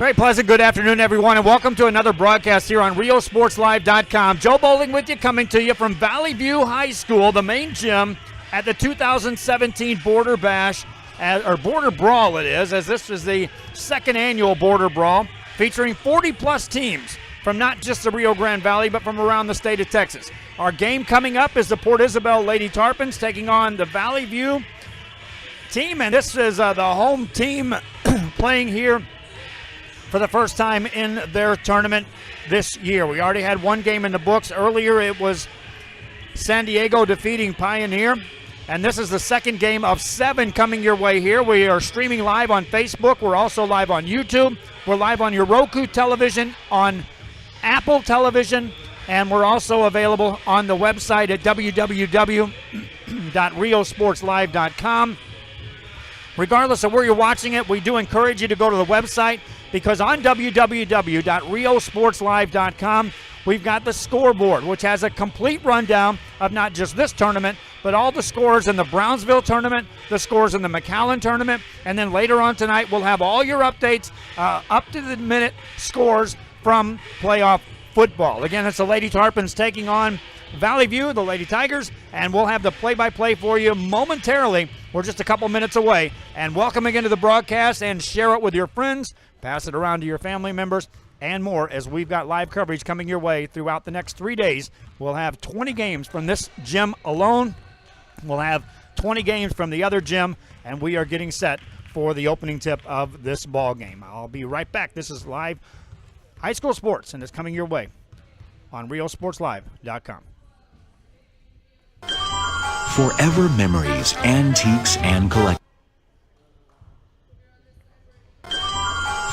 Very pleasant good afternoon, everyone, and welcome to another broadcast here on RioSportsLive.com. Joe Bowling with you, coming to you from Valley View High School, the main gym at the 2017 Border Bash, or Border Brawl it is, as this is the second annual Border Brawl, featuring 40-plus teams from not just the Rio Grande Valley, but from around the state of Texas. Our game coming up is the Port Isabel Lady Tarpons taking on the Valley View team, and this is the home team playing here for the first time in their tournament this year. We already had one game in the books. Earlier it was San Diego defeating Pioneer, and this is the second game of 7 coming your way here. We are streaming live on Facebook. We're also live on YouTube. We're live on your Roku television, on Apple television, and we're also available on the website at www.riosportslive.com. Regardless of where you're watching it, we do encourage you to go to the website, because on www.riosportslive.com, we've got the scoreboard, which has a complete rundown of not just this tournament, but all the scores in the Brownsville tournament, the scores in the McAllen tournament, and then later on tonight, we'll have all your updates, up-to-the-minute scores from playoff football. Again, it's the Lady Tarpons taking on Valley View, the Lady Tigers, and we'll have the play-by-play for you momentarily. We're just a couple minutes away. And welcome again to the broadcast, and share it with your friends, pass it around to your family members, and more, as we've got live coverage coming your way throughout the next 3 days. We'll have 20 games from this gym alone. We'll have 20 games from the other gym, and we are getting set for the opening tip of this ball game. I'll be right back. This is live high school sports, and it's coming your way on RioSportsLive.com. Forever Memories, Antiques, and Collectibles.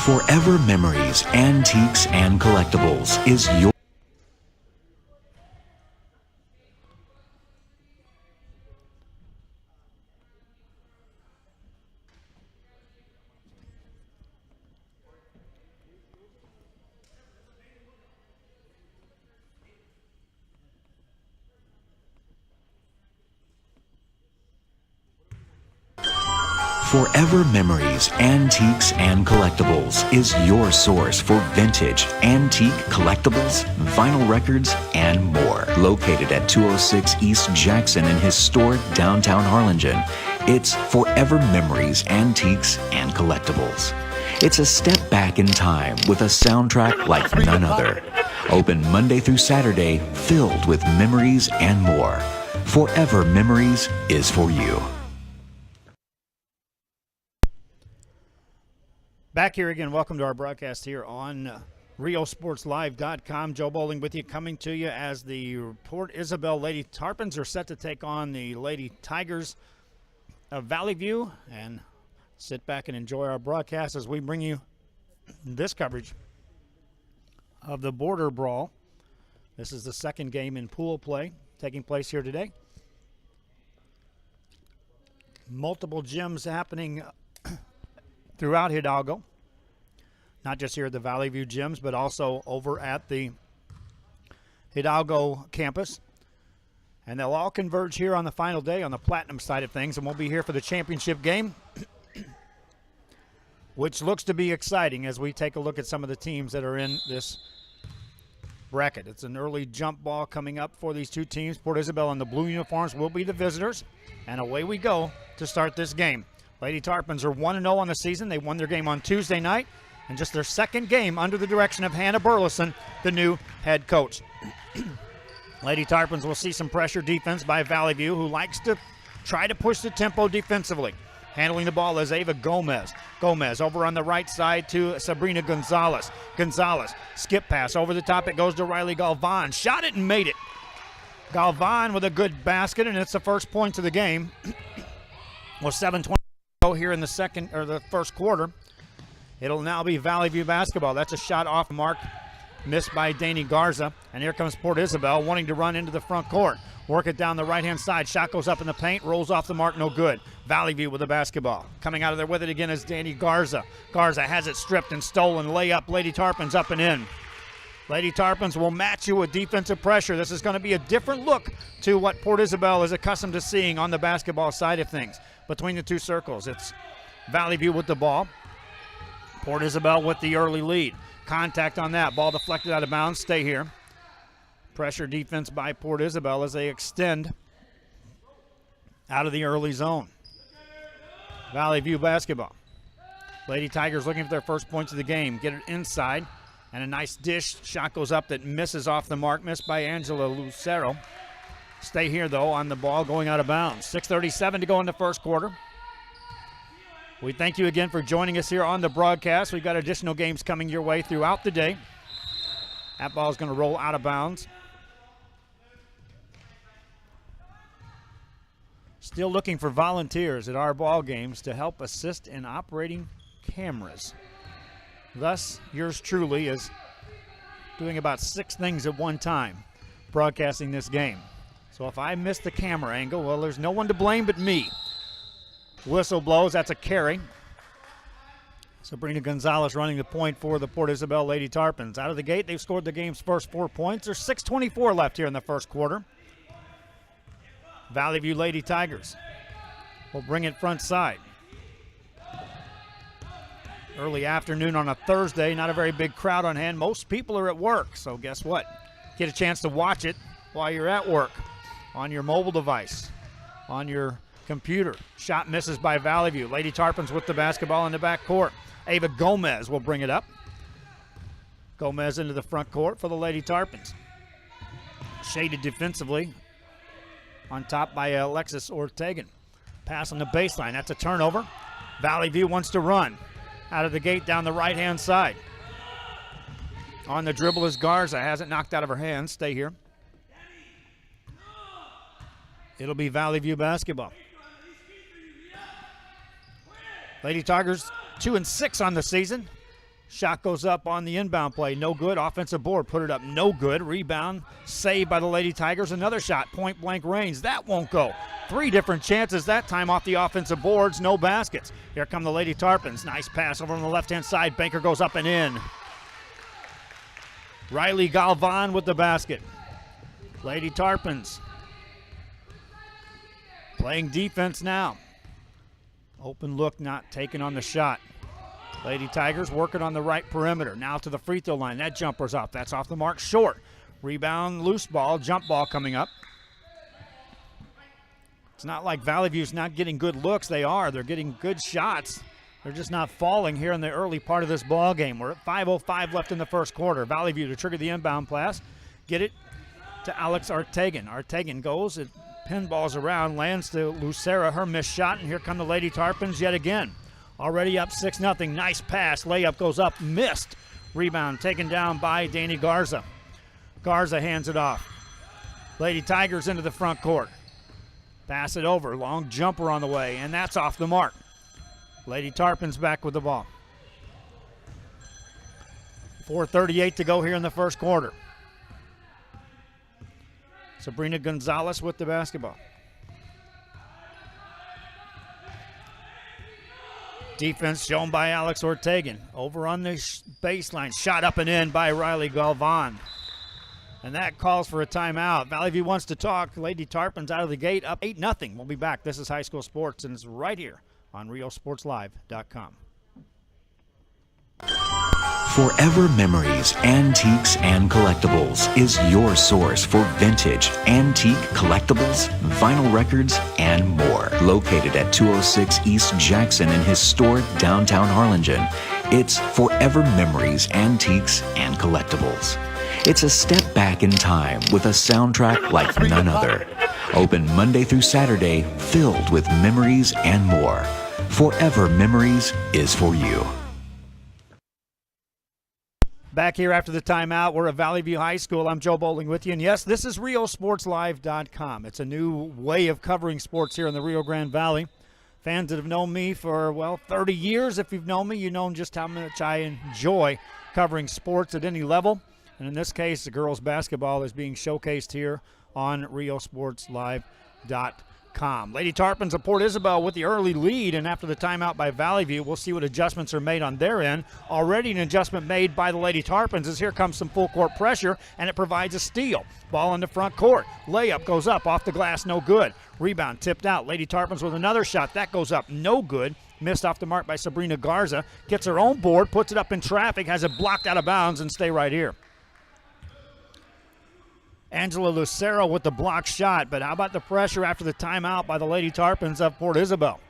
Forever Memories, Antiques, and Collectibles is your... Forever Memories, Antiques, and Collectibles is your source for vintage, antique, collectibles, vinyl records, and more. Located at 206 East Jackson in historic downtown Harlingen, it's Forever Memories, Antiques, and Collectibles. It's a step back in time with a soundtrack like none other. Open Monday through Saturday, filled with memories and more. Forever Memories is for you. Back here again. Welcome to our broadcast here on RioSportsLive.com. Joe Bowling with you, coming to you as the Port Isabel Lady Tarpons are set to take on the Lady Tigers of Valley View. And sit back and enjoy our broadcast as we bring you this coverage of the Border Brawl. This is the second game in pool play taking place here today. Multiple gyms happening throughout Hidalgo, not just here at the Valley View gyms, but also over at the Hidalgo campus. And they'll all converge here on the final day on the Platinum side of things, and we'll be here for the championship game, which looks to be exciting as we take a look at some of the teams that are in this bracket. It's an early jump ball coming up for these two teams. Port Isabel in the blue uniforms will be the visitors, and away we go to start this game. Lady Tarpons are 1-0 on the season. They won their game on Tuesday night, and just their second game under the direction of Hannah Burleson, the new head coach. Lady Tarpons will see some pressure defense by Valley View, who likes to try to push the tempo defensively. Handling the ball is Ava Gomez. Gomez over on the right side to Sabrina Gonzalez. Gonzalez, skip pass over the top. It goes to Riley Galvan. Shot it and made it. Galvan with a good basket, and it's the first point of the game. Well, 7:20 here in the first quarter. It'll now be Valley View basketball. That's a shot off mark, missed by Danny Garza. And here comes Port Isabel wanting to run into the front court. Work it down the right-hand side. Shot goes up in the paint, rolls off the mark, no good. Valley View with the basketball. Coming out of there with it again is Danny Garza. Garza has it stripped and stolen. Layup, Lady Tarpons up and in. Lady Tarpons will match you with defensive pressure. This is going to be a different look to what Port Isabel is accustomed to seeing on the basketball side of things. Between the two circles, it's Valley View with the ball. Port Isabel with the early lead. Contact on that. Ball deflected out of bounds. Stay here. Pressure defense by Port Isabel as they extend out of the early zone. Valley View basketball. Lady Tigers looking for their first points of the game. Get it inside. And a nice dish. Shot goes up that misses off the mark. Missed by Angela Lucero. Stay here, though, on the ball going out of bounds. 6:37 to go in the first quarter. We thank you again for joining us here on the broadcast. We've got additional games coming your way throughout the day. That ball is going to roll out of bounds. Still looking for volunteers at our ball games to help assist in operating cameras. Thus, yours truly is doing about 6 things at one time, broadcasting this game. So if I miss the camera angle, well, there's no one to blame but me. Whistle blows, that's a carry. Sabrina Gonzalez running the point for the Port Isabel Lady Tarpons. Out of the gate, they've scored the game's first 4 points. There's 6:24 left here in the first quarter. Valley View Lady Tigers will bring it front side. Early afternoon on a Thursday, not a very big crowd on hand. Most people are at work, so guess what? Get a chance to watch it while you're at work on your mobile device, on your computer. Shot misses by Valley View. Lady Tarpons with the basketball in the back court. Ava Gomez will bring it up. Gomez into the front court for the Lady Tarpons. Shaded defensively on top by Alexis Ortegan. Pass on the baseline. That's a turnover. Valley View wants to run. Out of the gate down the right-hand side. On the dribble is Garza. Has it knocked out of her hands. Stay here. It'll be Valley View basketball. Lady Tigers 2-6 on the season. Shot goes up on the inbound play. No good. Offensive board. Put it up. No good. Rebound. Saved by the Lady Tigers. Another shot. Point blank range. That won't go. 3 different chances that time off the offensive boards. No baskets. Here come the Lady Tarpons. Nice pass over on the left-hand side. Banker goes up and in. Riley Galvan with the basket. Lady Tarpons playing defense now. Open look not taken on the shot. Lady Tigers working on the right perimeter. Now to the free throw line. That jumper's up. That's off the mark short. Rebound, loose ball, jump ball coming up. It's not like Valley View's not getting good looks. They are. They're getting good shots. They're just not falling here in the early part of this ball game. We're at 5:05 left in the first quarter. Valley View to trigger the inbound pass. Get it to Alex Artegan. Artegan goes. It pinballs around, lands to Lucera. Her missed shot, and here come the Lady Tarpons yet again. Already up 6-0. Nice pass. Layup goes up. Missed. Rebound taken down by Danny Garza. Garza hands it off. Lady Tigers into the front court. Pass it over. Long jumper on the way, and that's off the mark. Lady Tarpons back with the ball. 4:38 to go here in the first quarter. Sabrina Gonzalez with the basketball. Defense shown by Alex Ortegan. Over on the baseline. Shot up and in by Riley Galvan. And that calls for a timeout. Valley View wants to talk. Lady Tarpons out of the gate up 8-0. We'll be back. This is High School Sports, and it's right here on RioSportsLive.com. Forever Memories, Antiques, and Collectibles is your source for vintage, antique collectibles, vinyl records, and more. Located at 206 East Jackson in historic downtown Harlingen, it's Forever Memories, Antiques, and Collectibles. It's a step back in time with a soundtrack like none other. Open Monday through Saturday, filled with memories and more. Forever Memories is for you. Back here after the timeout, we're at Valley View High School. I'm Joe Bowling with you. And yes, this is RioSportsLive.com. It's a new way of covering sports here in the Rio Grande Valley. Fans that have known me for, 30 years, if you've known me, you know just how much I enjoy covering sports at any level. And in this case, the girls' basketball is being showcased here on RioSportsLive.com. Lady Tarpons of Port Isabel with the early lead, and after the timeout by Valley View, we'll see what adjustments are made on their end. Already an adjustment made by the Lady Tarpons as here comes some full court pressure, and it provides a steal. Ball in the front court. Layup goes up off the glass, no good. Rebound tipped out. Lady Tarpons with another shot. That goes up, no good. Missed off the mark by Sabrina Garza. Gets her own board, puts it up in traffic, has it blocked out of bounds, and stay right here. Angela Lucero with the block shot, but how about the pressure after the timeout by the Lady Tarpons of Port Isabel?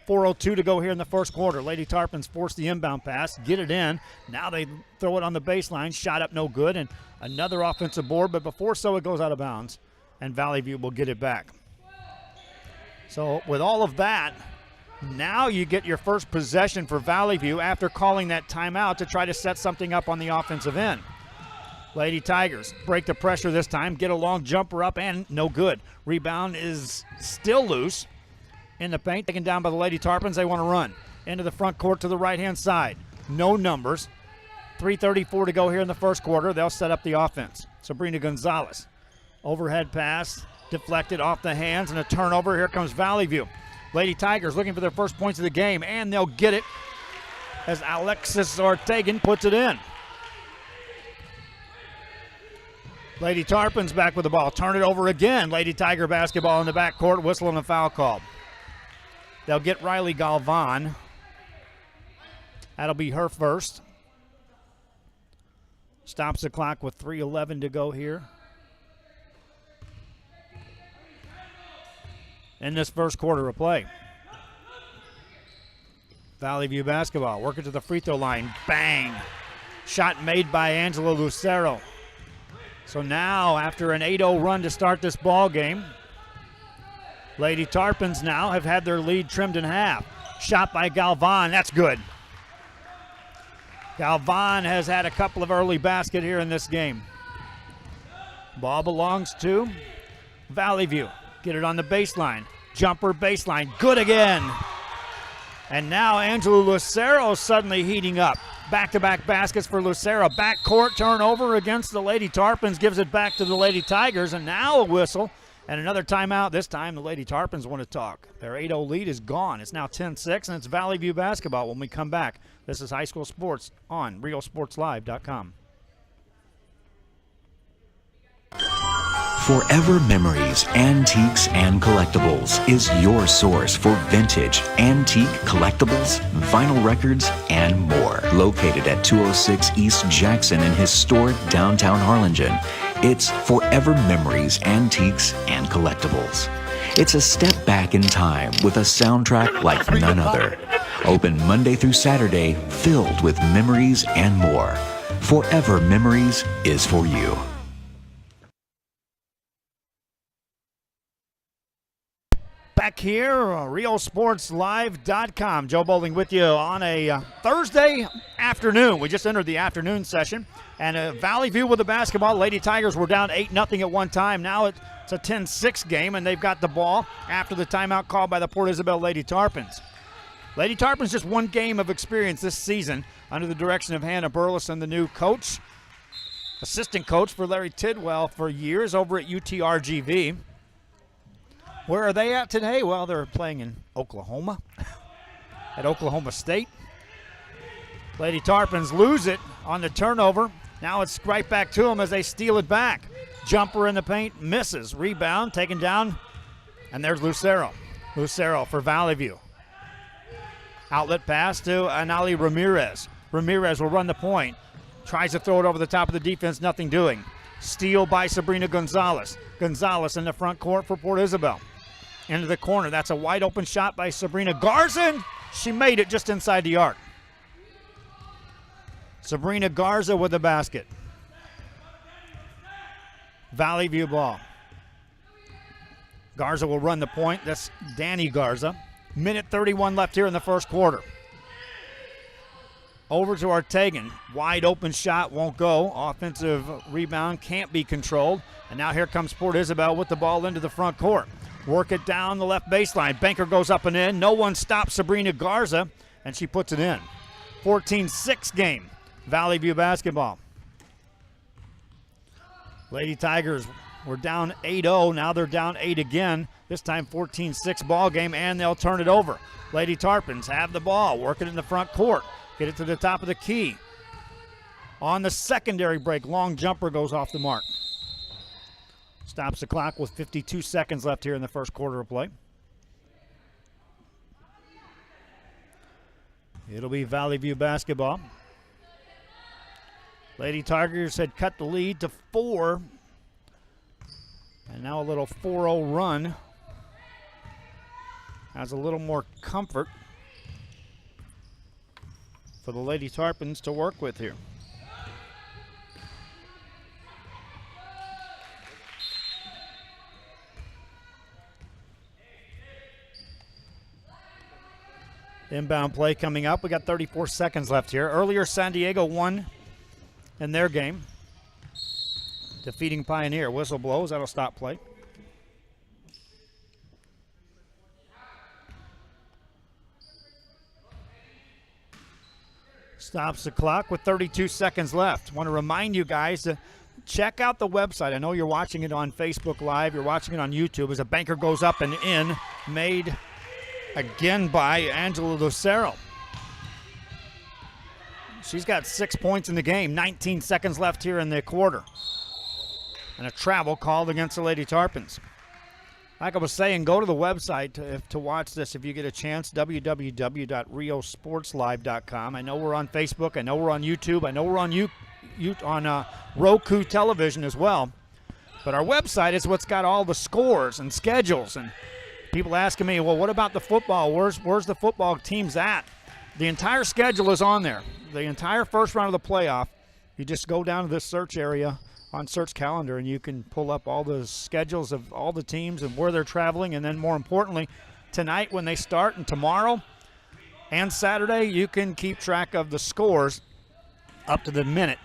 4:02 to go here in the first quarter. Lady Tarpons force the inbound pass, get it in. Now they throw it on the baseline, shot up no good, and another offensive board, but before so it goes out of bounds, and Valley View will get it back. So with all of that, now you get your first possession for Valley View after calling that timeout to try to set something up on the offensive end. Lady Tigers break the pressure this time, get a long jumper up, and no good. Rebound is still loose in the paint, taken down by the Lady Tarpons. They want to run into the front court to the right-hand side. No numbers. 3:34 to go here in the first quarter. They'll set up the offense. Sabrina Gonzalez. Overhead pass, deflected off the hands, and a turnover. Here comes Valley View. Lady Tigers looking for their first points of the game, and they'll get it as Alexis Ortegan puts it in. Lady Tarpons back with the ball. Turn it over again. Lady Tiger basketball in the backcourt. Whistle and a foul call. They'll get Riley Galvan. That'll be her first. Stops the clock with 3:11 to go here in this first quarter of play. Valley View basketball. Work it to the free throw line. Bang. Shot made by Angela Lucero. So now, after an 8-0 run to start this ball game, Lady Tarpons now have had their lead trimmed in half. Shot by Galvan. That's good. Galvan has had a couple of early baskets here in this game. Ball belongs to Valley View. Get it on the baseline. Jumper baseline. Good again. And now Angela Lucero suddenly heating up. Back-to-back baskets for Lucero. Backcourt turnover against the Lady Tarpons. Gives it back to the Lady Tigers. And now a whistle and another timeout. This time the Lady Tarpons want to talk. Their 8-0 lead is gone. It's now 10-6, and it's Valley View basketball when we come back. This is High School Sports on RealSportsLive.com. Forever Memories, Antiques, and Collectibles is your source for vintage, antique collectibles, vinyl records, and more. Located at 206 East Jackson in historic downtown Harlingen, it's Forever Memories, Antiques, and Collectibles. It's a step back in time with a soundtrack like none other. Open Monday through Saturday, filled with memories and more. Forever Memories is for you. Back here, RealSportsLive.com. Joe Bowling with you on a Thursday afternoon. We just entered the afternoon session. And Valley View with the basketball. Lady Tigers were down 8-0 at one time. Now it's a 10-6 game, and they've got the ball after the timeout called by the Port Isabel Lady Tarpons. Lady Tarpons just one game of experience this season under the direction of Hannah Burleson, the new coach, assistant coach for Larry Tidwell for years over at UTRGV. Where are they at today? Well, they're playing in Oklahoma at Oklahoma State. Lady Tarpons lose it on the turnover. Now it's right back to them as they steal it back. Jumper in the paint, misses. Rebound, taken down, and there's Lucero. Lucero for Valley View. Outlet pass to Anali Ramirez. Ramirez will run the point. Tries to throw it over the top of the defense, nothing doing. Steal by Sabrina Gonzalez. Gonzalez in the front court for Port Isabel. Into the corner. That's a wide open shot by Sabrina Garza. She made it just inside the arc. Sabrina Garza with the basket. Valley View ball. Garza will run the point. That's Danny Garza. Minute 31 left here in the first quarter. Over to Ortegan. Wide open shot won't go. Offensive rebound can't be controlled. And now here comes Port Isabel with the ball into the front court. Work it down the left baseline. Banker goes up and in. No one stops Sabrina Garza, and she puts it in. 14-6 game. Valley View basketball. Lady Tigers were down 8-0. Now they're down 8 again. This time 14-6 ball game, and they'll turn it over. Lady Tarpons have the ball. Work it in the front court. Get it to the top of the key. On the secondary break, long jumper goes off the mark. Stops the clock with 52 seconds left here in the first quarter of play. It'll be Valley View basketball. Lady Tigers had cut the lead to 4. And now a little 4-0 run. Has a little more comfort for the Lady Tarpons to work with here. Inbound play coming up. We got 34 seconds left here. Earlier, San Diego won in their game, defeating Pioneer. Whistle blows. That'll stop play. Stops the clock with 32 seconds left. Want to remind you guys to check out the website. I know you're watching it on Facebook Live. You're watching it on YouTube as a banker goes up and in, made again by Angela Lucero. She's got 6 points in the game. 19 seconds left here in the quarter. And a travel called against the Lady Tarpons. Like I was saying, go to the website to watch this if you get a chance, www.riosportslive.com. I know we're on Facebook. I know we're on YouTube. I know we're on Roku television as well. But our website is what's got all the scores and schedules. And people asking me, well, what about the football? Where's the football teams at? The entire schedule is on there. The entire first round of the playoff. You just go down to this search area on Search Calendar, and you can pull up all the schedules of all the teams and where they're traveling. And then more importantly, tonight when they start and tomorrow and Saturday, you can keep track of the scores up to the minute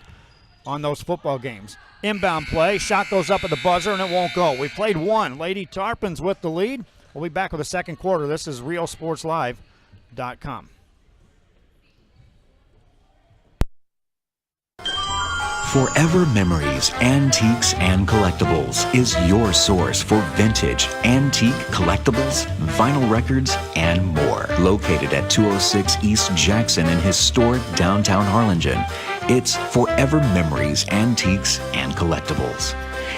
on those football games. Inbound play. Shot goes up at the buzzer, and it won't go. We played one. Lady Tarpons with the lead. We'll be back with the second quarter. This is RioSportsLive.com. Forever Memories, Antiques, and Collectibles is your source for vintage, antique collectibles, vinyl records, and more. Located at 206 East Jackson in historic downtown Harlingen, it's Forever Memories, Antiques, and Collectibles.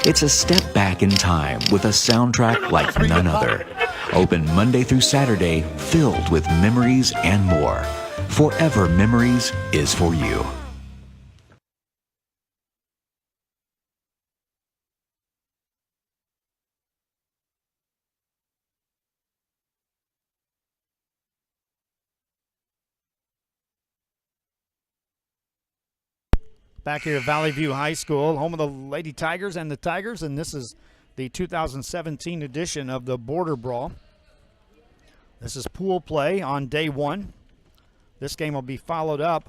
It's a step back in time with a soundtrack like none other. Open Monday through Saturday, filled with memories and more. Forever Memories is for you. Back here at Valley View High School, home of the Lady Tigers and the Tigers, and this is the 2017 edition of the Border Brawl. This is pool play on day one. This game will be followed up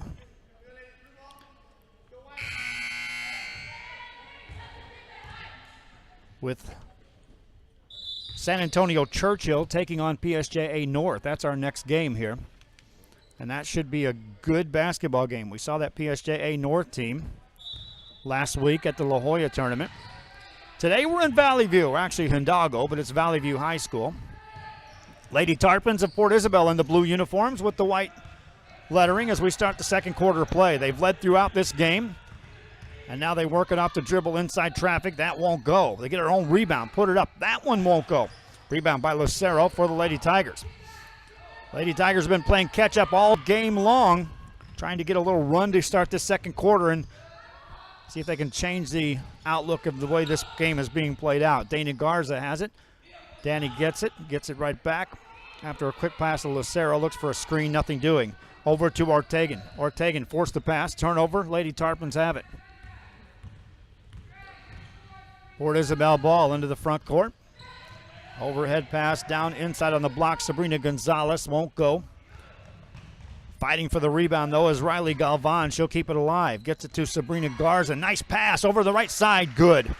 with San Antonio Churchill taking on PSJA North. That's our next game here. And that should be a good basketball game. We saw that PSJA North team last week at the La Jolla tournament. Today we're in Valley View. We're actually Hidalgo, but it's Valley View High School. Lady Tarpons of Port Isabel in the blue uniforms with the white lettering as we start the second quarter play. They've led throughout this game, and now they work it off the dribble inside traffic. That won't go. They get their own rebound, put it up. That one won't go. Rebound by Lucero for the Lady Tigers. Lady Tigers have been playing catch-up all game long, trying to get a little run to start this second quarter and see if they can change the outlook of the way this game is being played out. Dana Garza has it. Danny gets it right back. After a quick pass to Lucero, looks for a screen, nothing doing. Over to Ortegan. Ortegan forced the pass, turnover. Lady Tarpons have it. Port Isabel ball into the front court. Overhead pass down inside on the block. Sabrina Gonzalez won't go. Fighting for the rebound, though, is Riley Galvan. She'll keep it alive. Gets it to Sabrina Garza. Nice pass over the right side. Good.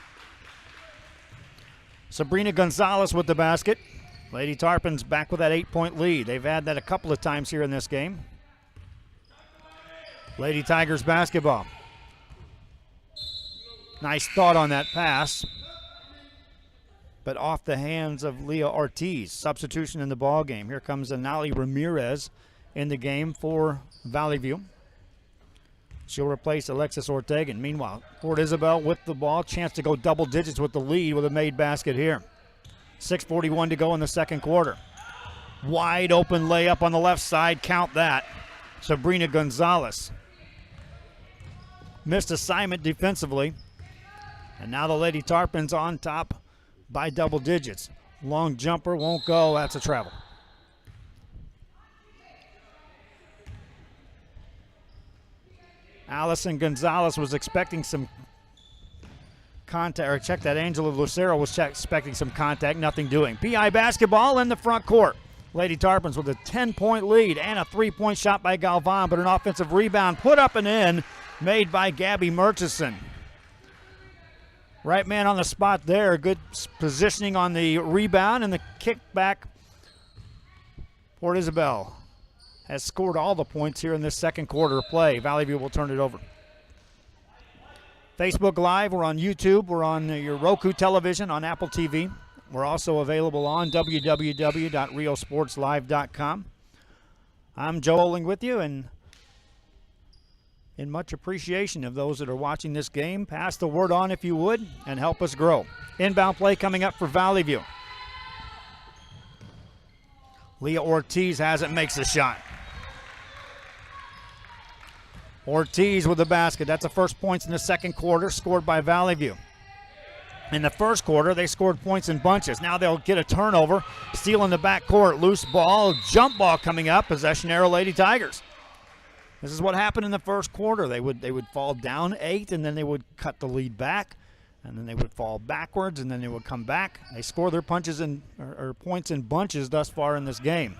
Sabrina Gonzalez with the basket. Lady Tarpons back with that 8-point lead. They've had that a couple of times here in this game. Lady Tigers basketball. Nice thought on that pass, but off the hands of Leah Ortiz. Substitution in the ball game. Here comes Anali Ramirez in the game for Valley View. She'll replace Alexis Ortegan. Meanwhile, Port Isabel with the ball. Chance to go double digits with the lead with a made basket here. 6:41 to go in the second quarter. Wide open layup on the left side. Count that. Sabrina Gonzalez. Missed assignment defensively. And now the Lady Tarpons on top by double digits. Long jumper won't go. That's a travel. Allison Gonzalez was expecting some contact, or check that. Angela Lucero was expecting some contact, nothing doing. PI basketball in the front court. Lady Tarpons with a 10-point lead and a 3-point shot by Galvan, but an offensive rebound put up and in made by Gabby Murchison. Right man on the spot there. Good positioning on the rebound and the kickback. Port Isabel has scored all the points here in this second quarter of play. Valley View will turn it over. Facebook Live, we're on YouTube, we're on your Roku television, on Apple TV. We're also available on www.riosportslive.com. I'm Joe Oling with you, and in much appreciation of those that are watching this game, pass the word on if you would and help us grow. Inbound play coming up for Valley View. Leah Ortiz has it, makes the shot. Ortiz with the basket. That's the first points in the second quarter, scored by Valley View. In the first quarter, they scored points in bunches. Now they'll get a turnover. Steal in the backcourt. Loose ball. Jump ball coming up. Possession arrow, Lady Tigers. This is what happened in the first quarter. They would fall down 8, and then they would cut the lead back, and then they would fall backwards, and then they would come back. They score their punches or points in bunches thus far in this game.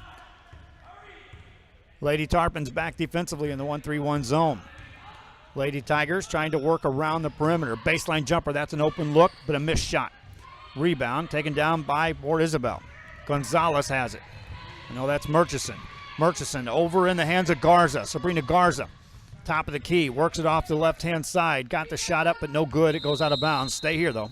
Lady Tarpons back defensively in the 1-3-1 zone. Lady Tigers trying to work around the perimeter. Baseline jumper, that's an open look, but a missed shot. Rebound taken down by Port Isabel. Gonzalez has it. No, that's Murchison. Murchison over in the hands of Garza. Sabrina Garza, top of the key, works it off the left-hand side. Got the shot up, but no good. It goes out of bounds. Stay here, though.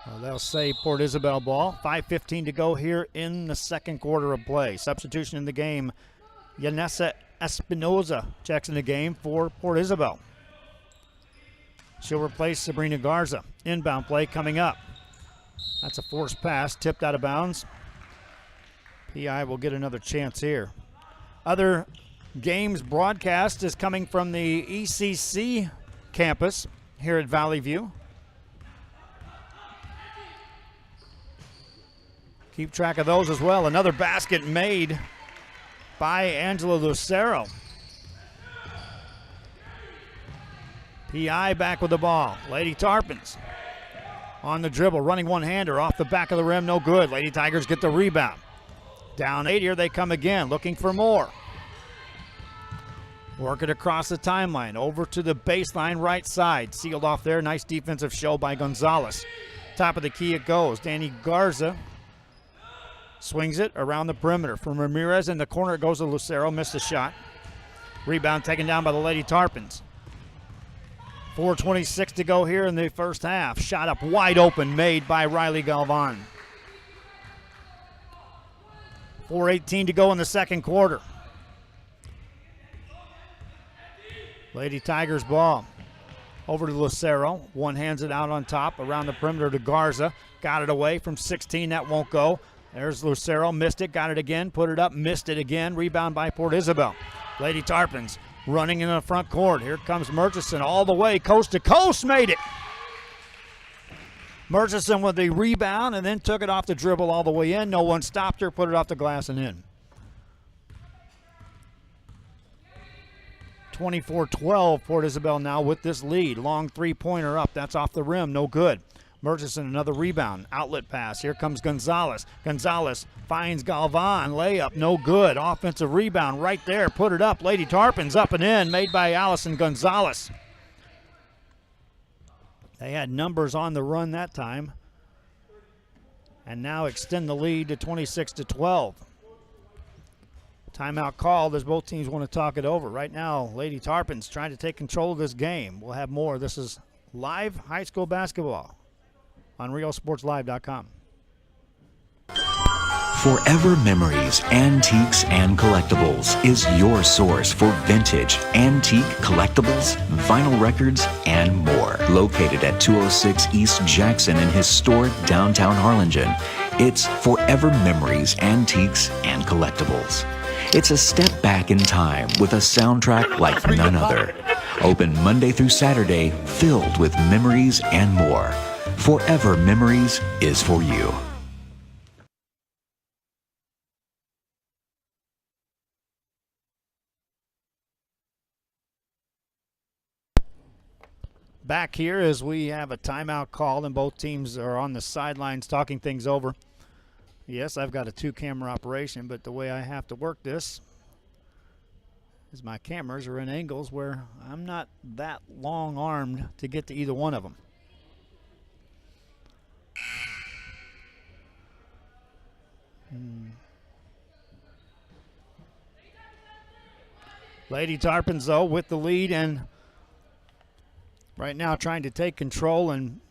Well, they'll say Port Isabel ball. 5:15 to go here in the second quarter of play. Substitution in the game. Yanessa Espinoza checks in the game for Port Isabel. She'll replace Sabrina Garza. Inbound play coming up. That's a forced pass, tipped out of bounds. PI will get another chance here. Other games broadcast is coming from the ECC campus here at Valley View. Keep track of those as well. Another basket made by Angela Lucero. PI back with the ball. Lady Tarpons on the dribble, running one-hander off the back of the rim, no good. Lady Tigers get the rebound. Down 8, here they come again, looking for more. Work it across the timeline, over to the baseline right side. Sealed off there, nice defensive show by Gonzalez. Top of the key it goes. Danny Garza swings it around the perimeter. From Ramirez in the corner, it goes to Lucero, missed the shot. Rebound taken down by the Lady Tarpons. 4:26 to go here in the first half. Shot up wide open, made by Riley Galvan. 4:18 to go in the second quarter. Lady Tigers ball. Over to Lucero. One hands it out on top around the perimeter to Garza. Got it away from 16. That won't go. There's Lucero. Missed it. Got it again. Put it up. Missed it again. Rebound by Port Isabel. Lady Tarpons running in the front court. Here comes Murchison all the way, coast to coast, made it. Murchison with the rebound and then took it off the dribble all the way in. No one stopped her, put it off the glass and in. 24-12, Port Isabel now with this lead. Long three-pointer up, that's off the rim, no good. Murchison, another rebound, outlet pass. Here comes Gonzalez. Gonzalez finds Galvan, layup, no good. Offensive rebound right there, put it up. Lady Tarpons up and in, made by Allison Gonzalez. They had numbers on the run that time, and now extend the lead to 26-12. Timeout called as both teams want to talk it over. Right now, Lady Tarpons trying to take control of this game. We'll have more. This is live high school basketball on RioSportsLive.com. Forever Memories, Antiques, and Collectibles is your source for vintage, antique collectibles, vinyl records, and more. Located at 206 East Jackson in historic downtown Harlingen, It's Forever Memories, Antiques, and Collectibles. It's a step back in time with a soundtrack like none other. Open Monday through Saturday, filled with memories and more. Forever Memories is for you. Back here as we have a timeout call and both teams are on the sidelines talking things over. Yes, I've got a two-camera operation, but the way I have to work this is my cameras are in angles where I'm not that long-armed to get to either one of them. Lady Tarpons, though, with the lead and right now trying to take control and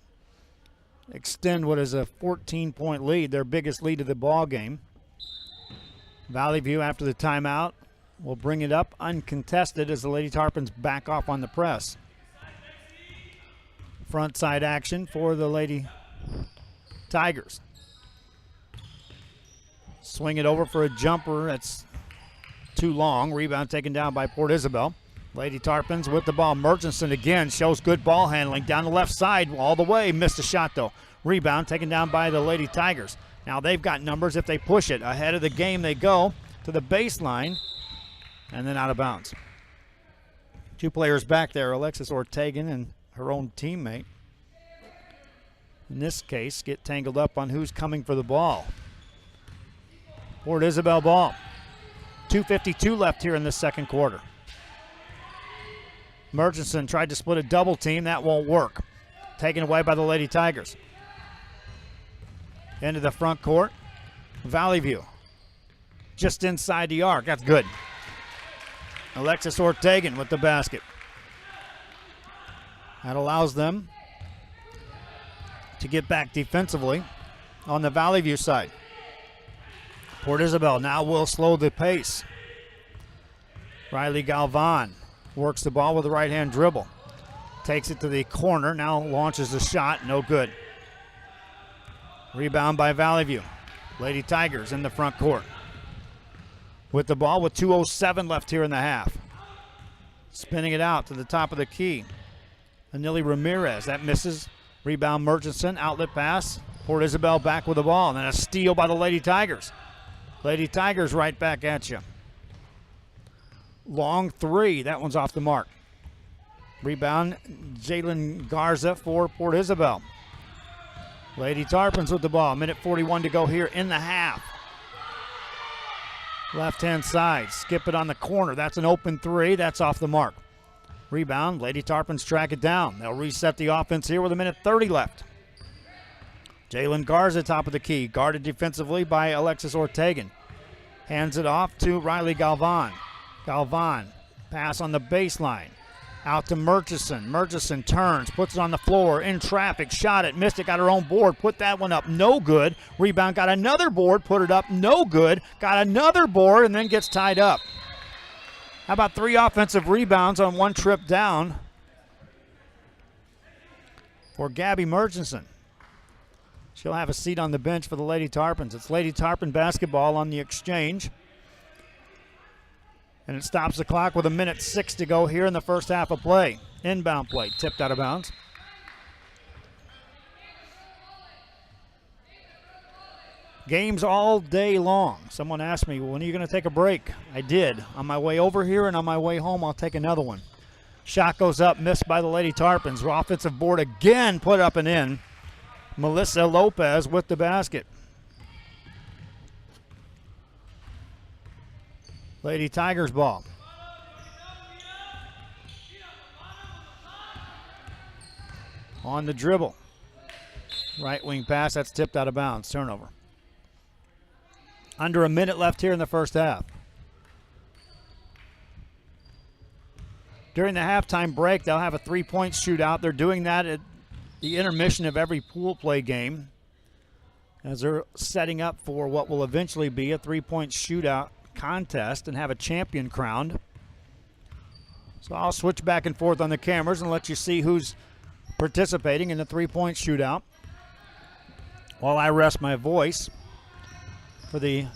extend what is a 14-point lead, their biggest lead of the ball game. Valley View after the timeout will bring it up uncontested as the Lady Tarpons back off on the press. Front side action for the Lady Tigers. Swing it over for a jumper. That's too long. Rebound taken down by Port Isabel. Lady Tarpons with the ball. Murchison again shows good ball handling down the left side all the way. Missed a shot though. Rebound taken down by the Lady Tigers. Now they've got numbers if they push it. Ahead of the game they go to the baseline and then out of bounds. Two players back there, Alexis Ortegan and her own teammate. In this case, get tangled up on who's coming for the ball. Port Isabel ball. 2:52 left here in the second quarter. Murchison tried to split a double team. That won't work. Taken away by the Lady Tigers. Into the front court. Valley View. Just inside the arc. That's good. Alexis Ortegan with the basket. That allows them to get back defensively on the Valley View side. Port Isabel now will slow the pace. Riley Galvan works the ball with a right-hand dribble. Takes it to the corner, now launches the shot, no good. Rebound by Valley View. Lady Tigers in the front court. With the ball with 2:07 left here in the half. Spinning it out to the top of the key. Anili Ramirez, that misses. Rebound Murchison, outlet pass. Port Isabel back with the ball, and then a steal by the Lady Tigers. Lady Tigers right back at you. Long three, that one's off the mark. Rebound, Jalen Garza for Port Isabel. Lady Tarpons with the ball, minute 41 to go here in the half. Left-hand side, skip it on the corner. That's an open three, that's off the mark. Rebound, Lady Tarpons track it down. They'll reset the offense here with a minute 30 left. Jalen Garza, top of the key, guarded defensively by Alexis Ortegan. Hands it off to Riley Galvan. Galvan, pass on the baseline. Out to Murchison. Murchison turns, puts it on the floor, in traffic, shot it, missed it, got her own board, put that one up, no good. Rebound, got another board, put it up, no good. Got another board, and then gets tied up. How about 3 offensive rebounds on one trip down for Gabby Murchison? She'll have a seat on the bench for the Lady Tarpons. It's Lady Tarpon basketball on the exchange. And it stops the clock with a minute 6 to go here in the first half of play. Inbound play, tipped out of bounds. Games all day long. Someone asked me, well, when are you going to take a break? I did. On my way over here and on my way home, I'll take another one. Shot goes up, missed by the Lady Tarpons. Offensive board again, put up and in. Melissa Lopez with the basket. Lady Tigers ball. On the dribble. Right wing pass, that's tipped out of bounds. Turnover. Under a minute left here in the first half. During the halftime break, they'll have a 3-point shootout. They're doing that at the intermission of every pool play game as they're setting up for what will eventually be a 3-point shootout contest and have a champion crowned. So I'll switch back and forth on the cameras and let you see who's participating in the 3-point shootout while I rest my voice. for the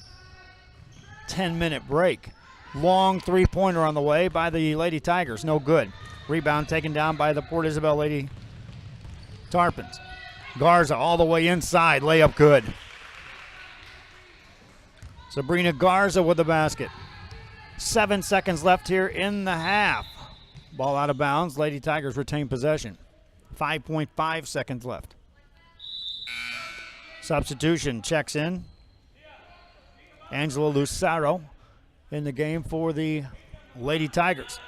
10-minute break. Long three-pointer on the way by the Lady Tigers. No good. Rebound taken down by the Port Isabel Lady Tarpons. Garza all the way inside. Layup good. Sabrina Garza with the basket. 7 seconds left here in the half. Ball out of bounds. Lady Tigers retain possession. 5.5 seconds left. Substitution checks in. Angela Lucero in the game for the Lady Tigers.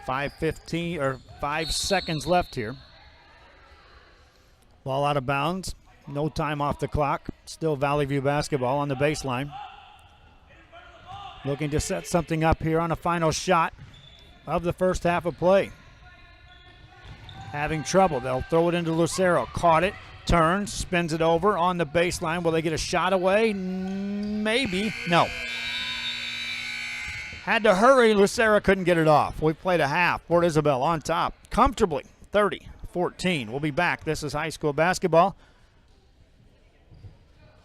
5 seconds left here. Ball out of bounds. No time off the clock. Still Valley View basketball on the baseline. Looking to set something up here on a final shot of the first half of play. Having trouble. They'll throw it into Lucero. Caught it. Turns. Spins it over on the baseline. Will they get a shot away? Maybe. No. Had to hurry. Lucero couldn't get it off. We played a half. Port Isabel on top. Comfortably. 30-14. We'll be back. This is high school basketball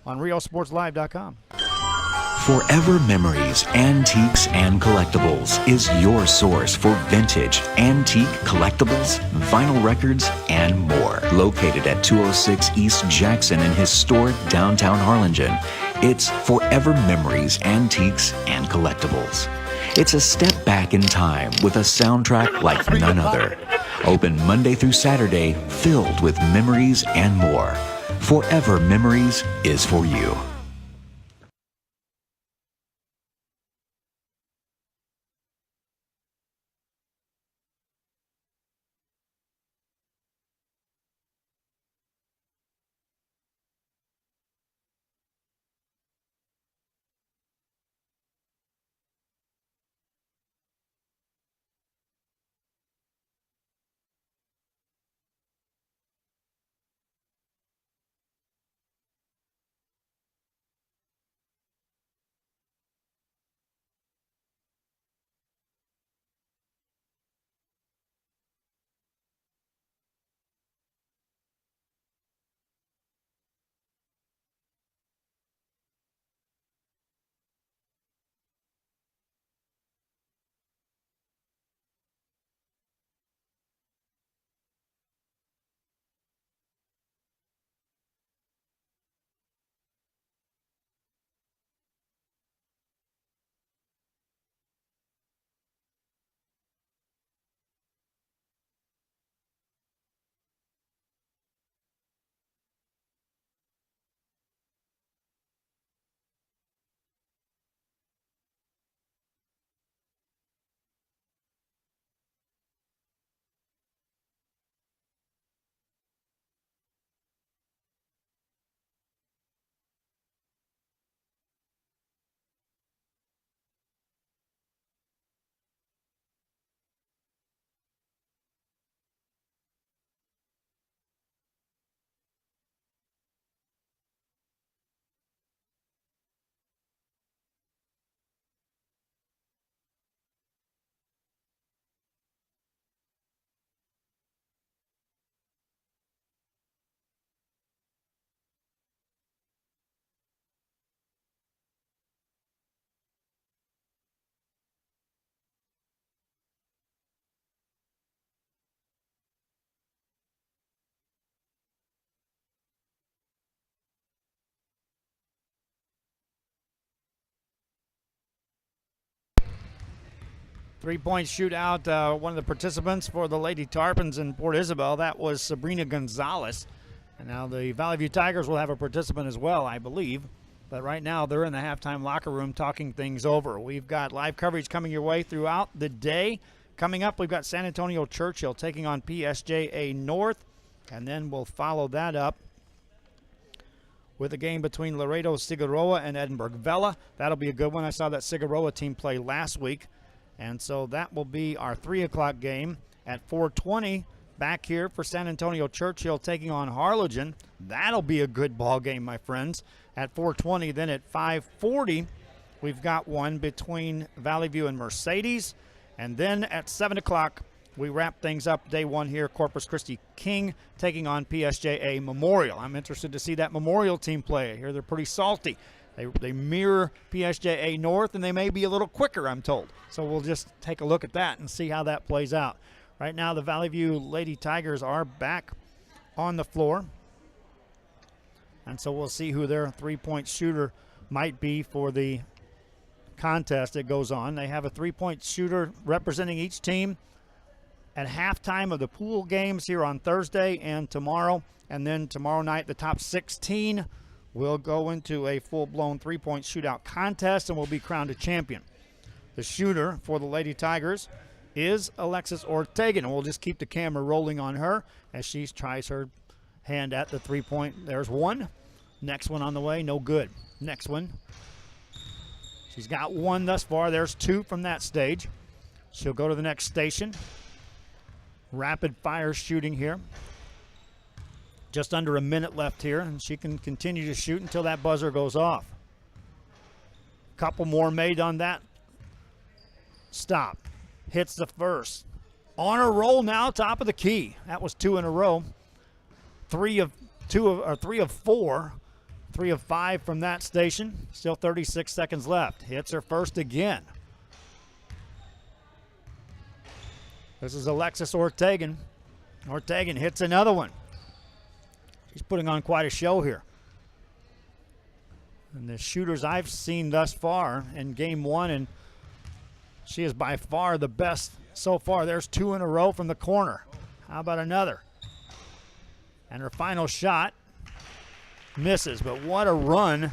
on RioSportsLive.com. Forever Memories, Antiques, and Collectibles is your source for vintage, antique collectibles, vinyl records, and more. Located at 206 East Jackson in historic downtown Harlingen, it's Forever Memories, Antiques, and Collectibles. It's a step back in time with a soundtrack like none other. Open Monday through Saturday, filled with memories and more. Forever Memories is for you. Three-point shootout. One of the participants for the Lady Tarpons in Port Isabel, that was Sabrina Gonzalez. And now the Valley View Tigers will have a participant as well, I believe. But right now they're in the halftime locker room talking things over. We've got live coverage coming your way throughout the day. Coming up, we've got San Antonio Churchill taking on PSJA North. And then we'll follow that up with a game between Laredo Figueroa and Edinburgh Vela. That'll be a good one. I saw that Figueroa team play last week. And so that will be our 3 o'clock game at 4:20 back here for San Antonio Churchill taking on Harlingen. That'll be a good ball game, my friends, at 4:20. Then at 5:40, we've got one between Valley View and Mercedes. And then at 7 o'clock, we wrap things up day one here. Corpus Christi King taking on PSJA Memorial. I'm interested to see that Memorial team play. I hear they're pretty salty. They mirror PSJA North, and they may be a little quicker, I'm told. So we'll just take a look at that and see how that plays out. Right now, the Valley View Lady Tigers are back on the floor. And so we'll see who their three-point shooter might be for the contest that goes on. They have a three-point shooter representing each team at halftime of the pool games here on Thursday and tomorrow. And then tomorrow night, the top 16 will go into a full-blown three-point shootout contest and will be crowned a champion. The shooter for the Lady Tigers is Alexis Ortega, and we'll just keep the camera rolling on her as she tries her hand at the three-point. There's one. Next one on the way, no good. Next one. She's got one thus far. There's two from that stage. She'll go to the next station. Rapid fire shooting here. Just under a minute left here, and she can continue to shoot until that buzzer goes off. Couple more made on that stop. Hits the first. On a roll now, top of the key. That was two in a row. Three of four. 3 of 5 from that station. Still 36 seconds left. Hits her first again. This is Alexis Ortegan. Ortegan hits another one. She's putting on quite a show here. And the shooters I've seen thus far in game one, and she is by far the best so far. There's two in a row from the corner. How about another? And her final shot misses, but what a run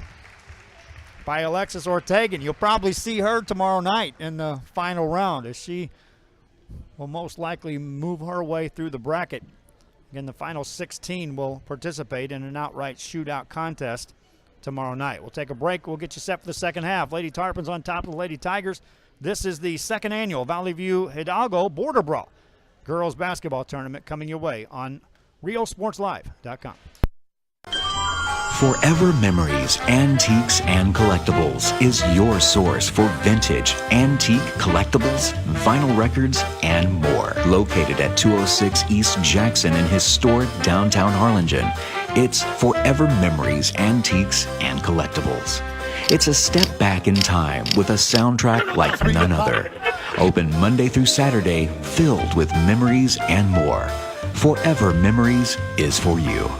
by Alexis Ortegan. You'll probably see her tomorrow night in the final round as she will most likely move her way through the bracket. Again, the final 16 will participate in an outright shootout contest tomorrow night. We'll take a break. We'll get you set for the second half. Lady Tarpons on top of the Lady Tigers. This is the second annual Valley View Hidalgo Border Brawl girls basketball tournament coming your way on RioSportsLive.com. Forever Memories, Antiques, and Collectibles is your source for vintage, antique collectibles, vinyl records, and more. Located at 206 East Jackson in historic downtown Harlingen, it's Forever Memories, Antiques, and Collectibles. It's a step back in time with a soundtrack like none other. Open Monday through Saturday, filled with memories and more. Forever Memories is for you.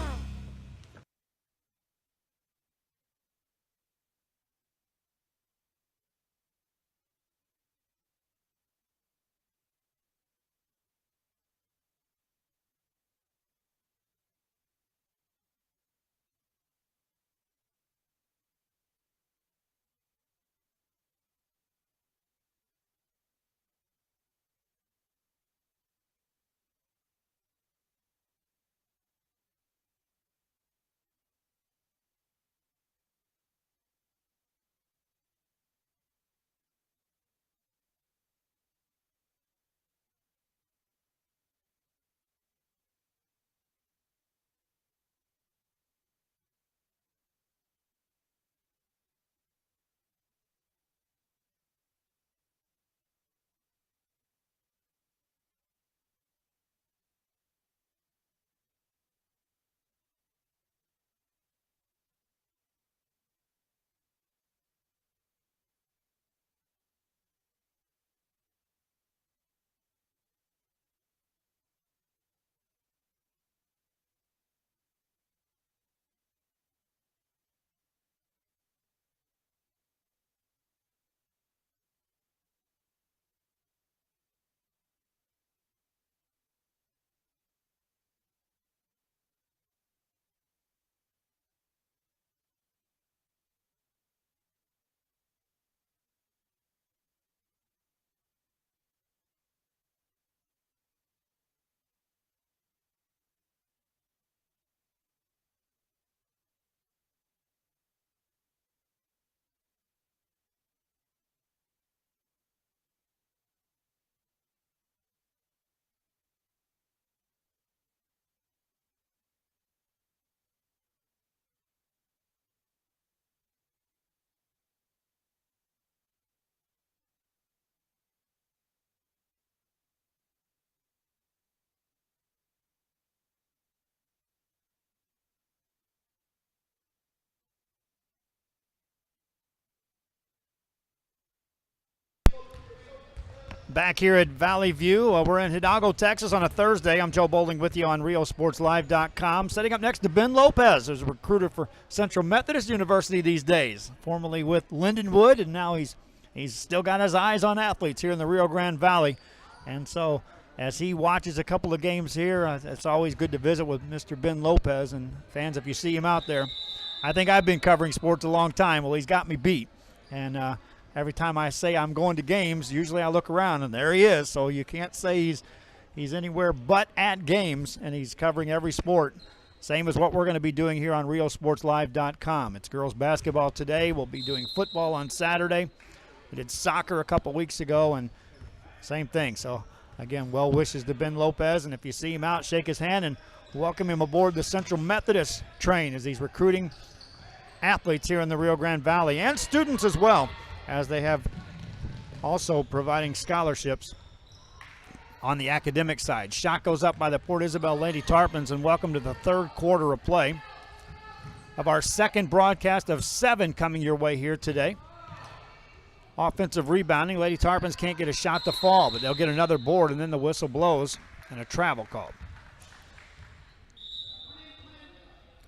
Back here at Valley View. We're in Hidalgo, Texas on a Thursday. I'm Joe Bowling with you on RioSportsLive.com. Setting up next to Ben Lopez, who's a recruiter for Central Methodist University these days. Formerly with Lindenwood, and now he's still got his eyes on athletes here in the Rio Grande Valley. And so as he watches a couple of games here, it's always good to visit with Mr. Ben Lopez. And fans, if you see him out there, I think I've been covering sports a long time. Well, he's got me beat. And every time I say I'm going to games, usually I look around, and there he is. So you can't say he's anywhere but at games, and he's covering every sport. Same as what we're going to be doing here on RioSportsLive.com. It's girls basketball today. We'll be doing football on Saturday. We did soccer a couple weeks ago, and same thing. So, again, well wishes to Ben Lopez, and if you see him out, shake his hand and welcome him aboard the Central Methodist train as he's recruiting athletes here in the Rio Grande Valley, and students as well, as they have also providing scholarships on the academic side. Shot goes up by the Port Isabel Lady Tarpons, and welcome to the third quarter of play of our second broadcast of 7 coming your way here today. Offensive rebounding. Lady Tarpons can't get a shot to fall, but they'll get another board, and then the whistle blows and a travel call.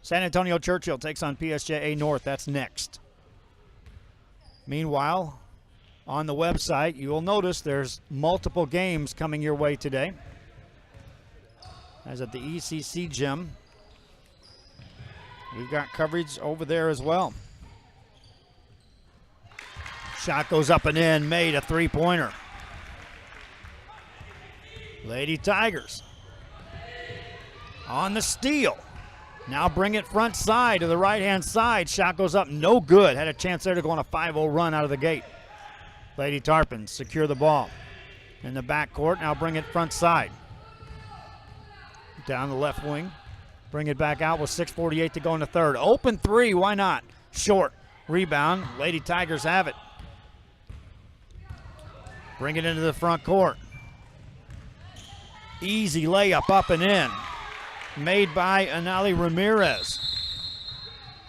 San Antonio Churchill takes on PSJA North. That's next. Meanwhile, on the website, you will notice there's multiple games coming your way today. As at the ECC gym, we've got coverage over there as well. Shot goes up and in, made a three-pointer. Lady Tigers on the steal. Now bring it front side to the right-hand side. Shot goes up, no good. Had a chance there to go on a 5-0 run out of the gate. Lady Tarpons secure the ball in the backcourt. Now bring it front side. Down the left wing. Bring it back out with 6:48 to go in the third. Open three, why not? Short. Rebound. Lady Tigers have it. Bring it into the front court. Easy layup up and in. Made by Anali Ramirez.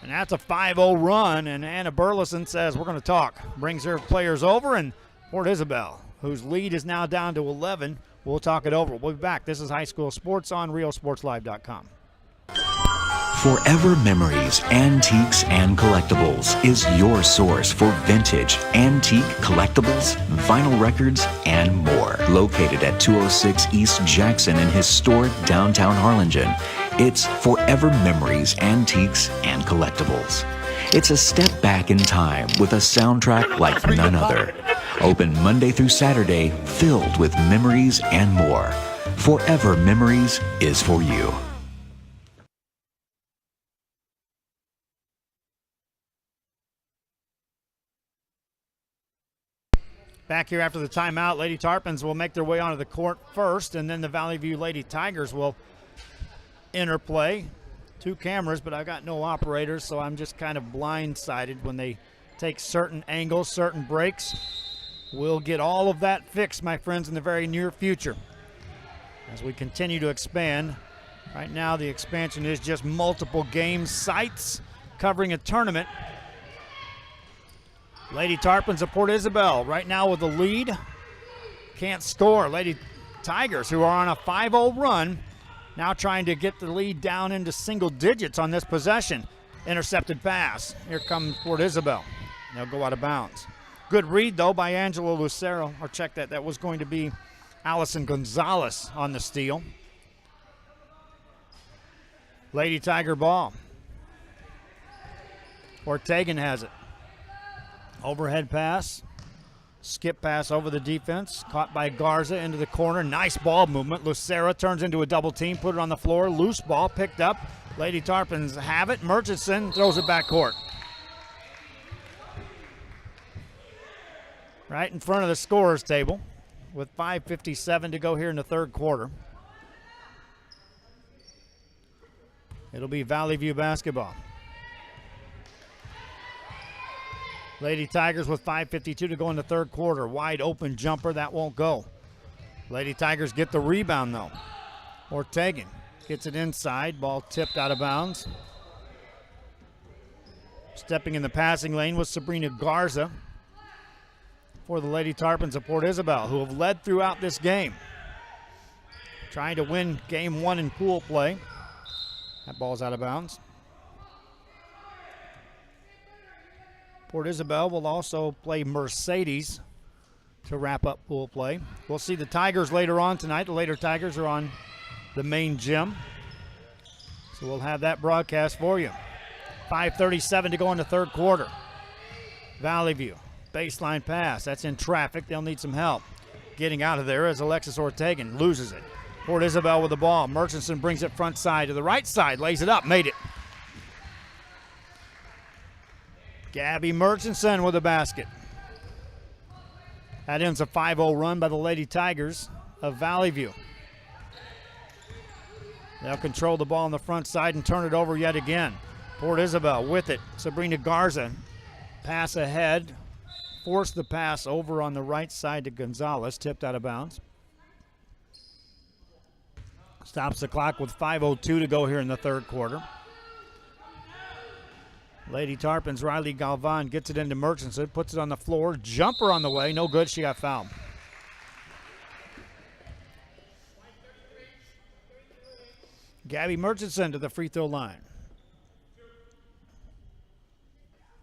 And that's a 5-0 run, and Anna Burleson says, we're going to talk. Brings her players over, and Port Isabel, whose lead is now down to 11, will talk it over. We'll be back. This is High School Sports on RioSportsLive.com. Forever Memories, Antiques, and Collectibles is your source for vintage, antique collectibles, vinyl records, and more. Located at 206 East Jackson in historic downtown Harlingen, it's Forever Memories, Antiques, and Collectibles. It's a step back in time with a soundtrack like none other. Open Monday through Saturday, filled with memories and more. Forever Memories is for you. Back here after the timeout, Lady Tarpons will make their way onto the court first, and then the Valley View Lady Tigers will enter play. 2 cameras, but I've got no operators, so I'm just kind of blindsided when they take certain angles, certain breaks. We'll get all of that fixed, my friends, in the very near future as we continue to expand. Right now, the expansion is just multiple game sites covering a tournament. Lady Tarpons of Port Isabel right now with the lead. Can't score. Lady Tigers, who are on a 5-0 run, now trying to get the lead down into single digits on this possession. Intercepted pass. Here comes Port Isabel. They'll go out of bounds. Good read, though, by Angela Lucero. Or check that. That was going to be Allison Gonzalez on the steal. Lady Tiger ball. Ortegan has it. Overhead pass. Skip pass over the defense. Caught by Garza into the corner. Nice ball movement. Lucero turns into a double team. Put it on the floor. Loose ball picked up. Lady Tarpons have it. Murchison throws it back court. Right in front of the scorer's table with 5:57 to go here in the third quarter. It'll be Valley View basketball. Lady Tigers with 5:52 to go in the third quarter. Wide open jumper, that won't go. Lady Tigers get the rebound though. Ortegan gets it inside, ball tipped out of bounds. Stepping in the passing lane was Sabrina Garza for the Lady Tarpons of Port Isabel, who have led throughout this game. Trying to win game 1 in pool play. That ball's out of bounds. Port Isabel will also play Mercedes to wrap up pool play. We'll see the Tigers later on tonight. The later Tigers are on the main gym. So we'll have that broadcast for you. 5:37 to go in the third quarter. Valley View, baseline pass. That's in traffic. They'll need some help getting out of there as Alexis Ortegan loses it. Port Isabel with the ball. Murchison brings it front side to the right side. Lays it up. Made it. Gabby Murchison with a basket. That ends a 5-0 run by the Lady Tigers of Valley View. They'll control the ball on the front side and turn it over yet again. Port Isabel with it. Sabrina Garza. Pass ahead. Forced the pass over on the right side to Gonzalez. Tipped out of bounds. Stops the clock with 5:02 to go here in the third quarter. Lady Tarpons, Riley Galvan gets it into Murchison, puts it on the floor. Jumper on the way, no good, she got fouled. Gabby Murchison to the free throw line.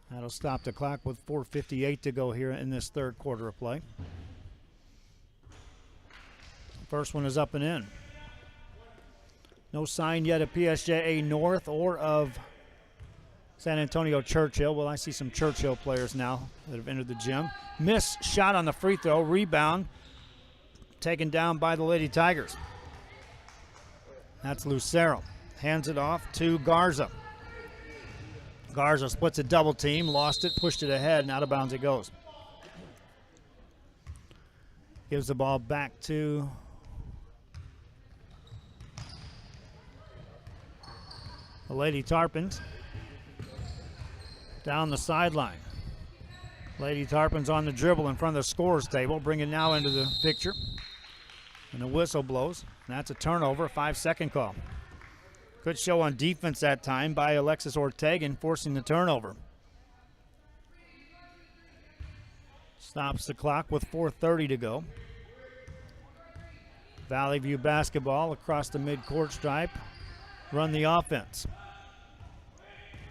That'll stop the clock with 4:58 to go here in this third quarter of play. First one is up and in. No sign yet of PSJA North or of San Antonio Churchill. Well, I see some Churchill players now that have entered the gym. Miss shot on the free throw. Rebound taken down by the Lady Tigers. That's Lucero. Hands it off to Garza. Garza splits a double team. Lost it, pushed it ahead, and out of bounds it goes. Gives the ball back to the Lady Tarpons. Down the sideline. Lady Tarpons on the dribble in front of the scorer's table. Bring it now into the picture. And the whistle blows. And that's a turnover, a 5-second call. Good show on defense that time by Alexis Ortegan, forcing the turnover. Stops the clock with 4:30 to go. Valley View basketball across the midcourt stripe. Run the offense.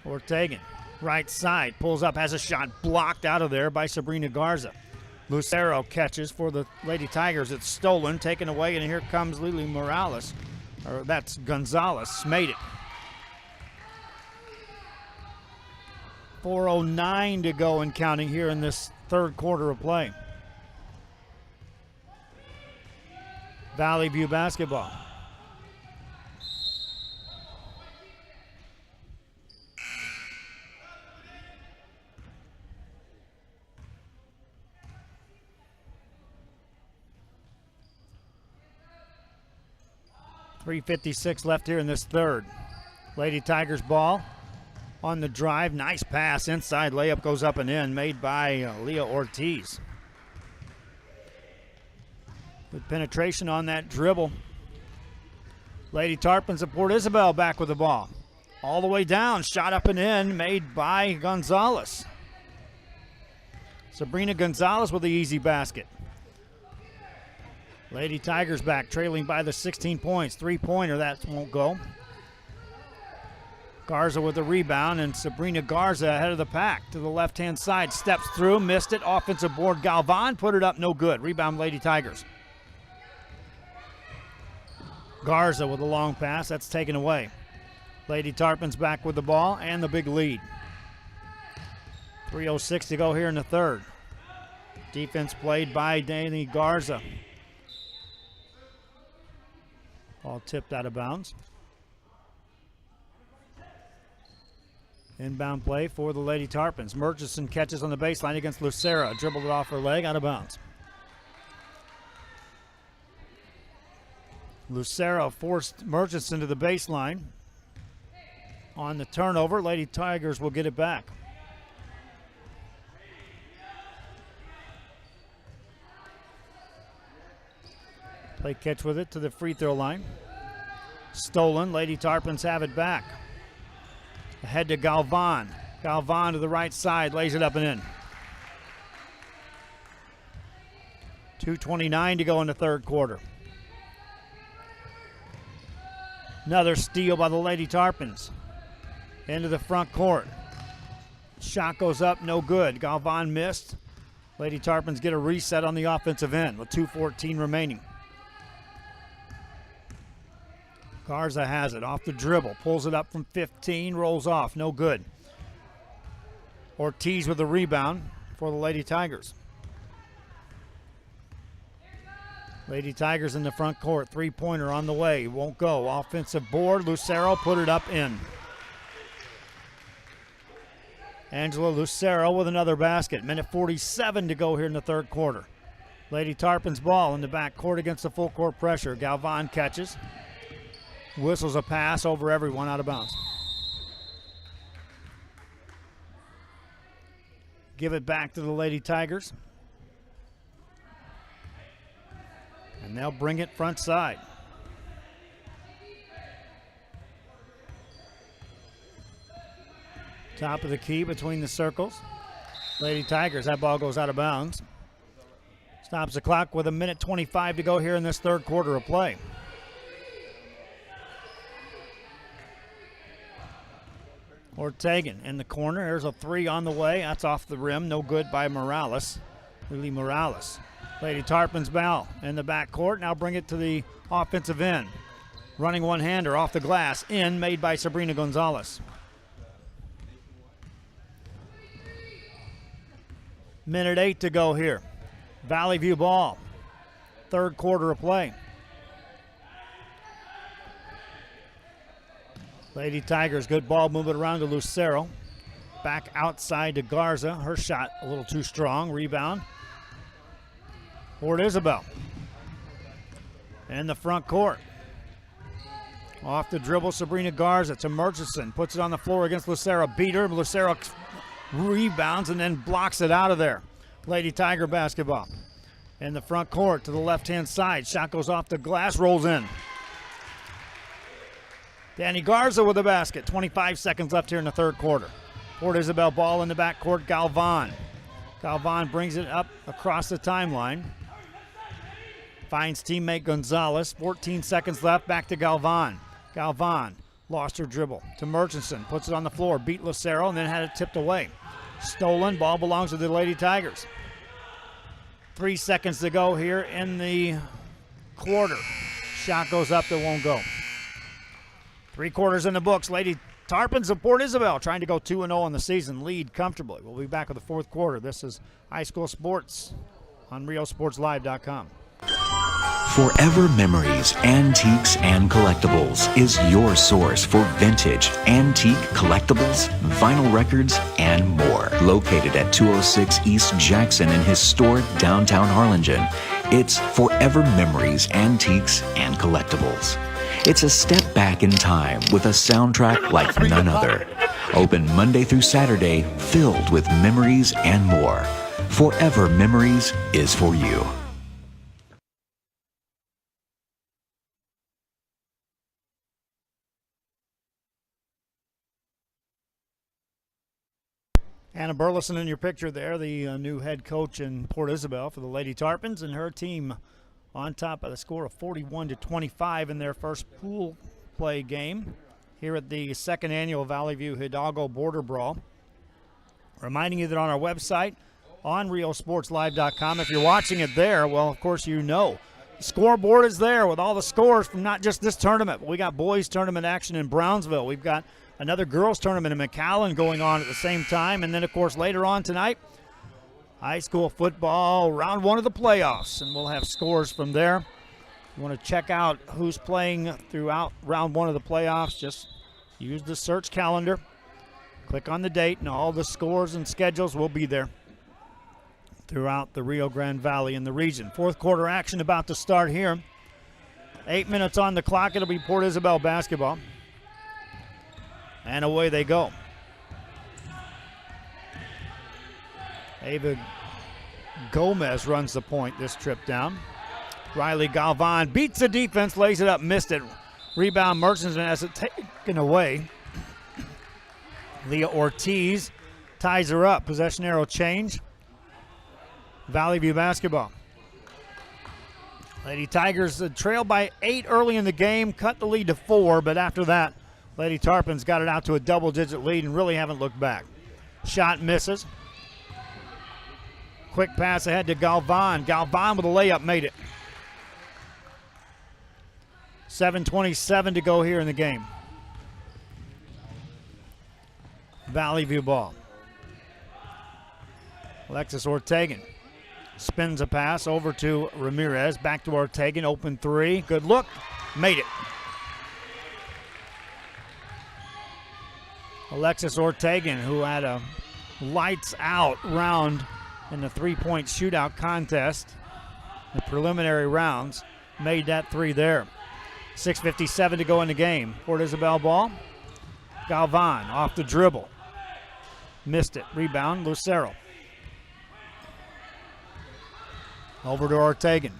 Ortegan. Right side, pulls up, has a shot blocked out of there by Sabrina Garza. Lucero catches for the Lady Tigers. It's stolen, taken away, and here comes Lily Morales. Or that's Gonzalez. Made it. 4:09 to go and counting here in this third quarter of play. Valley View basketball. .356 left here in this third. Lady Tigers ball on the drive. Nice pass inside. Layup goes up and in. Made by Leah Ortiz. Good penetration on that dribble. Lady Tarpons of Port Isabel back with the ball. All the way down. Shot up and in. Made by Gonzalez. Sabrina Gonzalez with the easy basket. Lady Tigers back, trailing by the 16 points. Three-pointer, that won't go. Garza with the rebound, and Sabrina Garza ahead of the pack to the left-hand side. Steps through, missed it. Offensive board, Galvan put it up, no good. Rebound, Lady Tigers. Garza with a long pass, that's taken away. Lady Tarpons back with the ball and the big lead. 3:06 to go here in the third. Defense played by Danny Garza. Ball tipped out of bounds. Inbound play for the Lady Tarpons. Murchison catches on the baseline against Lucero. Dribbled it off her leg, out of bounds. Lucero forced Murchison to the baseline. On the turnover, Lady Tigers will get it back. Play catch with it to the free throw line. Stolen. Lady Tarpons have it back. Ahead to Galvan. Galvan to the right side. Lays it up and in. 2:29 to go in the third quarter. Another steal by the Lady Tarpons. Into the front court. Shot goes up, no good. Galvan missed. Lady Tarpons get a reset on the offensive end with 2:14 remaining. Garza has it off the dribble, pulls it up from 15, rolls off, no good. Ortiz with the rebound for the Lady Tigers. Lady Tigers in the front court, three-pointer on the way, won't go. Offensive board, Lucero put it up in. Angela Lucero with another basket. Minute 47 to go here in the third quarter. Lady Tarpons ball in the back court against the full court pressure. Galvan catches. Whistles a pass over everyone, out of bounds. Give it back to the Lady Tigers. And they'll bring it front side. Top of the key between the circles. Lady Tigers, that ball goes out of bounds. Stops the clock with a minute 25 to go here in this third quarter of play. Ortegan in the corner. There's a three on the way. That's off the rim. No good by Morales. Lily Morales. Lady Tarpons ball in the back court. Now bring it to the offensive end. Running one-hander off the glass. In, made by Sabrina Gonzalez. Minute 8 to go here. Valley View ball. Third quarter of play. Lady Tigers, good ball moving around to Lucero. Back outside to Garza. Her shot a little too strong. Rebound. Fort Isabel. In the front court. Off the dribble, Sabrina Garza to Murchison. Puts it on the floor against Lucero. Beat her. Lucero rebounds and then blocks it out of there. Lady Tiger basketball. In the front court to the left-hand side. Shot goes off the glass, rolls in. Danny Garza with the basket. 25 seconds left here in the third quarter. Fort Isabel ball in the backcourt. Galvan. Galvan brings it up across the timeline. Finds teammate Gonzalez. 14 seconds left. Back to Galvan. Galvan lost her dribble to Murchison. Puts it on the floor. Beat Lucero and then had it tipped away. Stolen. Ball belongs to the Lady Tigers. 3 seconds to go here in the quarter. Shot goes up. That won't go. 3 quarters in the books. Lady Tarpons of Port Isabel trying to go 2-0 on the season, lead comfortably. We'll be back with the fourth quarter. This is High School Sports on RioSportsLive.com. Forever Memories, Antiques, and Collectibles is your source for vintage, antique, collectibles, vinyl records, and more. Located at 206 East Jackson in historic downtown Harlingen, it's Forever Memories, Antiques, and Collectibles. It's a step back in time with a soundtrack like none other. Open Monday through Saturday, filled with memories and more. Forever Memories is for you. Anna Burleson in your picture there, the new head coach in Port Isabel for the Lady Tarpons, and her team on top of the score of 41-25 in their first pool play game here at the second annual Valley View Hidalgo Border Brawl. Reminding you that on our website, on RioSportsLive.com, if you're watching it there, well, of course you know. The scoreboard is there with all the scores from not just this tournament, but we got boys tournament action in Brownsville. We've got another girls tournament in McAllen going on at the same time. And then, of course, later on tonight, high school football, round 1 of the playoffs, and we'll have scores from there. If you want to check out who's playing throughout round 1 of the playoffs, just use the search calendar, click on the date, and all the scores and schedules will be there throughout the Rio Grande Valley and the region. Fourth quarter action about to start here. 8 minutes on the clock. It'll be Port Isabel basketball. And away they go. Ava Gomez runs the point this trip down. Riley Galvan beats the defense, lays it up, missed it. Rebound Murchison has it taken away. Leah Ortiz ties her up. Possession arrow change. Valley View basketball. Lady Tigers trailed by 8 early in the game, cut the lead to 4, but after that, Lady Tarpons got it out to a double-digit lead and really haven't looked back. Shot misses. Quick pass ahead to Galvan. Galvan with a layup made it. 7:27 to go here in the game. Valley View ball. Alexis Ortegan spins a pass over to Ramirez. Back to Ortegan. Open three. Good look. Made it. Alexis Ortegan, who had a lights out round in the three-point shootout contest, the preliminary rounds, made that three there. 6:57 to go in the game. Port Isabel ball. Galvan off the dribble. Missed it. Rebound, Lucero. Over to Ortegan.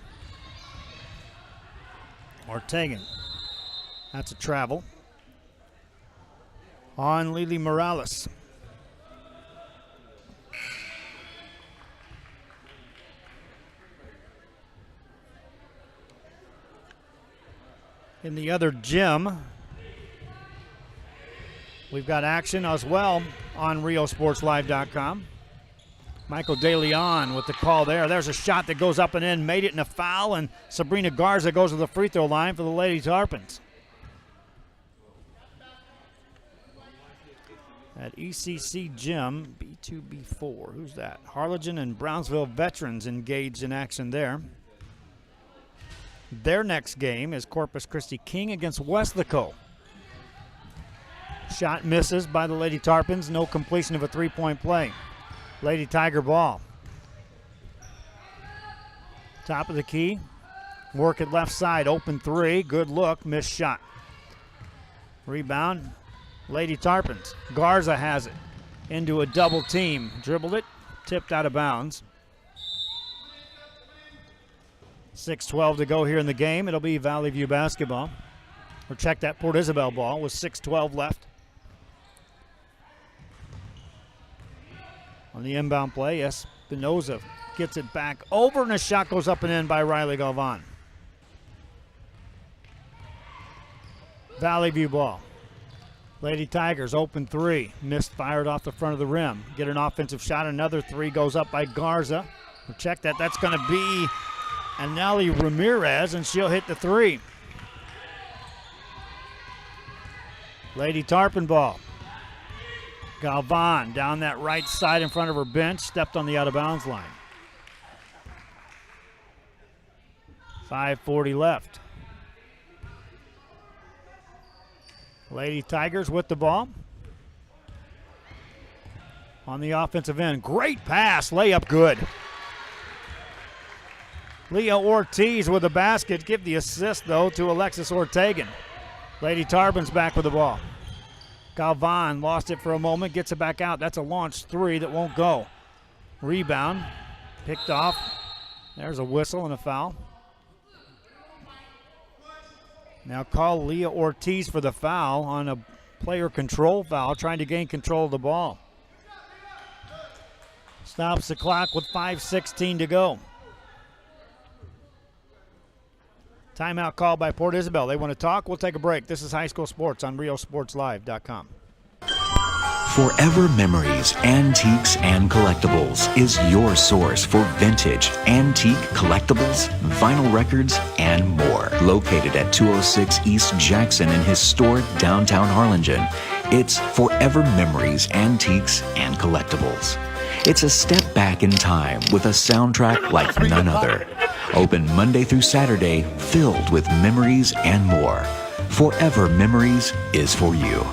Ortegan. That's a travel. On Lily Morales. In the other gym, we've got action as well on RioSportsLive.com. Michael DeLeon with the call there. There's a shot that goes up and in, made it in a foul, and Sabrina Garza goes to the free throw line for the Lady Tarpons. At ECC Gym, B2B4. Who's that? Harlingen and Brownsville veterans engaged in action there. Their next game is Corpus Christi King against Weslaco. Shot misses by the Lady Tarpons. No completion of a three-point play. Lady Tiger ball. Top of the key. Work it left side. Open three. Good look. Missed shot. Rebound. Lady Tarpons. Garza has it. Into a double team. Dribbled it. Tipped out of bounds. 6:12 to go here in the game. It'll be Valley View basketball. Or check that Port Isabel ball with 6:12 left. On the inbound play, Espinoza gets it back over, and a shot goes up and in by Riley Galvan. Valley View ball. Lady Tigers open three. Missed, fired off the front of the rim. Get an offensive shot. Another three goes up by Garza. We'll check that. That's going to be Anelli Ramirez, and she'll hit the three. Lady Tarpon ball. Galvan down that right side in front of her bench. Stepped on the out-of-bounds line. 5:40 left. Lady Tigers with the ball. On the offensive end. Great pass. Layup good. Leah Ortiz with the basket. Give the assist, though, to Alexis Ortegan. Lady Tarpons back with the ball. Galvan lost it for a moment. Gets it back out. That's a launch three that won't go. Rebound. Picked off. There's a whistle and a foul. Now call Leah Ortiz for the foul on a player control foul, trying to gain control of the ball. Stops the clock with 5:16 to go. Timeout called by Port Isabel. They want to talk? We'll take a break. This is High School Sports on RioSportsLive.com. Forever Memories, Antiques, and Collectibles is your source for vintage, antique collectibles, vinyl records, and more. Located at 206 East Jackson in historic downtown Harlingen, it's Forever Memories, Antiques, and Collectibles. It's a step back in time with a soundtrack like none other. Open Monday through Saturday, filled with memories and more. Forever Memories is for you.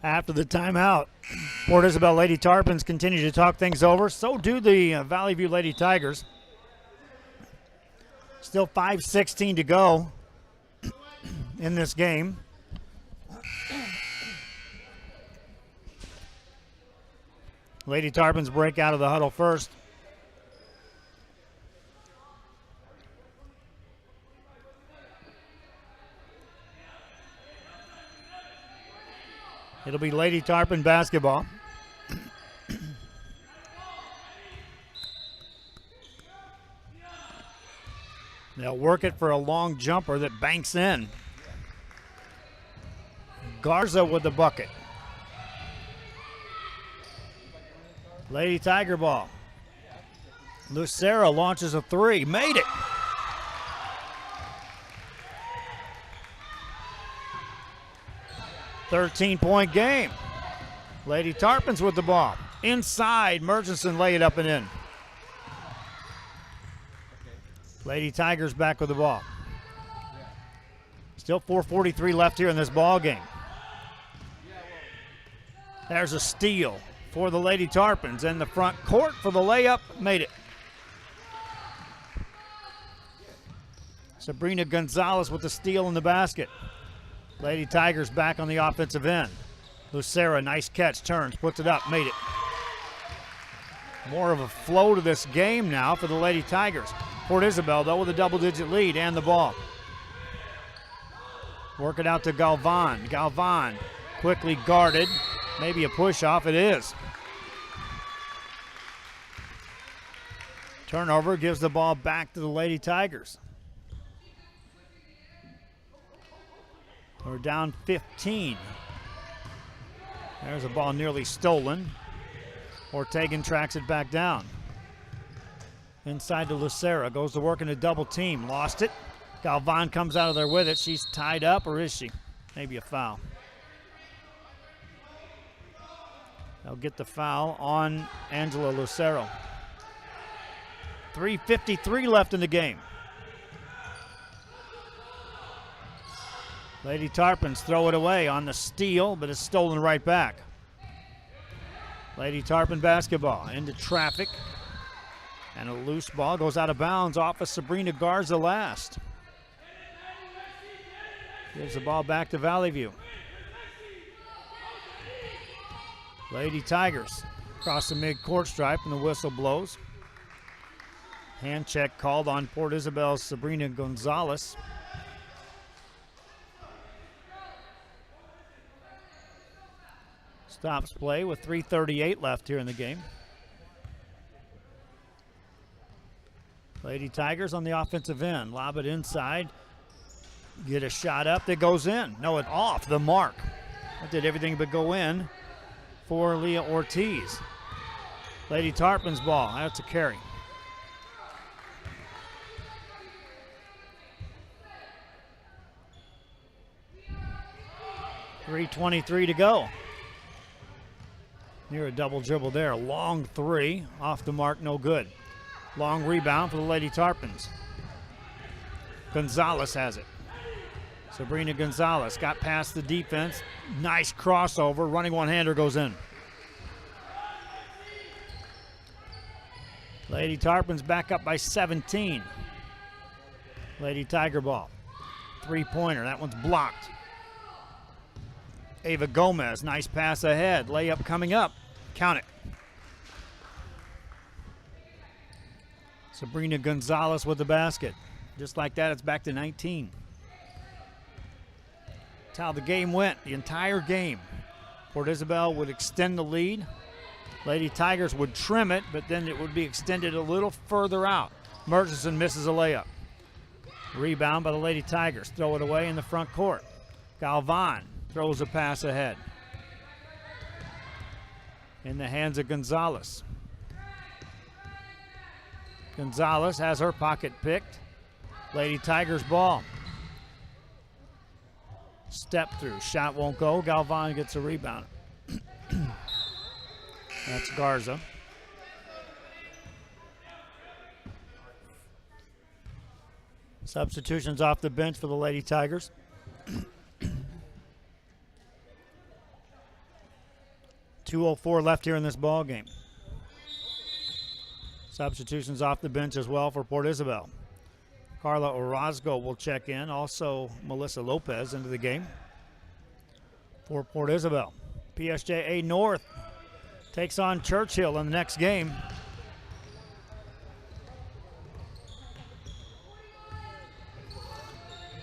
After the timeout, Port Isabel Lady Tarpons continue to talk things over. So do the Valley View Lady Tigers. Still 5:16 to go in this game. Lady Tarpons break out of the huddle first. It'll be Lady Tarpon basketball. They'll work it for a long jumper that banks in. Garza with the bucket. Lady Tiger ball. Lucero launches a three. Made it. .13 game. Lady Tarpons with the ball. Inside, Murchison lay it up and in. Lady Tigers back with the ball. Still 4:43 left here in this ball game. There's a steal for the Lady Tarpons in the front court for the layup. Made it. Sabrina Gonzalez with the steal in the basket. Lady Tigers back on the offensive end. Lucera, nice catch, turns, puts it up, made it. More of a flow to this game now for the Lady Tigers. Port Isabel, though, with a double-digit lead and the ball. Work it out to Galvan. Galvan quickly guarded. Maybe a push-off. It is. Turnover gives the ball back to the Lady Tigers. We're down 15. There's a ball nearly stolen. Ortegan tracks it back down. Inside to Lucera. Goes to work in a double team. Lost it. Galvan comes out of there with it. She's tied up, or is she? Maybe a foul. They'll get the foul on Angela Lucero. 3:53 left in the game. Lady Tarpons throw it away on the steal, but it's stolen right back. Lady Tarpon basketball into traffic. And a loose ball goes out of bounds off of Sabrina Garza last. Gives the ball back to Valley View. Lady Tigers across the mid-court stripe and the whistle blows. Hand check called on Port Isabel's Sabrina Gonzalez. Stops play with 3:38 left here in the game. Lady Tigers on the offensive end. Lob it inside. Get a shot up that goes in. No, it's off the mark. That did everything but go in for Leah Ortiz. Lady Tarpon's ball. That's a carry. .323 to go. Near a double dribble there. A long three. Off the mark, no good. Long rebound for the Lady Tarpons. Gonzalez has it. Sabrina Gonzalez got past the defense. Nice crossover. Running one-hander goes in. Lady Tarpons back up by 17. Lady Tiger ball. Three-pointer. That one's blocked. Ava Gomez. Nice pass ahead. Layup coming up. Count it. Sabrina Gonzalez with the basket. Just like that, it's back to 19. That's how the game went, the entire game. Port Isabel would extend the lead. Lady Tigers would trim it, but then it would be extended a little further out. Murchison misses a layup. Rebound by the Lady Tigers. Throw it away in the front court. Galvan throws a pass ahead. In the hands of Gonzalez. Gonzalez has her pocket picked. Lady Tigers ball. Step through. Shot won't go. Galvan gets a rebound. That's Garza. Substitutions off the bench for the Lady Tigers. .204 left here in this ball game. Substitutions off the bench as well for Port Isabel. Carla Orozco will check in. Also, Melissa Lopez into the game for Port Isabel. PSJA North takes on Churchill in the next game.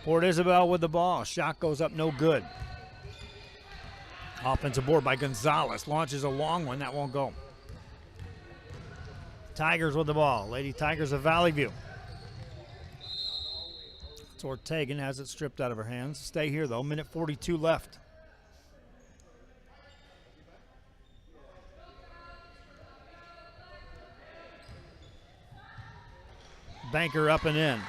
Port Isabel with the ball. Shot goes up, no good. Offensive board by Gonzalez. Launches a long one. That won't go. Tigers with the ball. Lady Tigers of Valley View. Ortegan has it stripped out of her hands. Stay here, though. Minute 42 left. Banker up and in.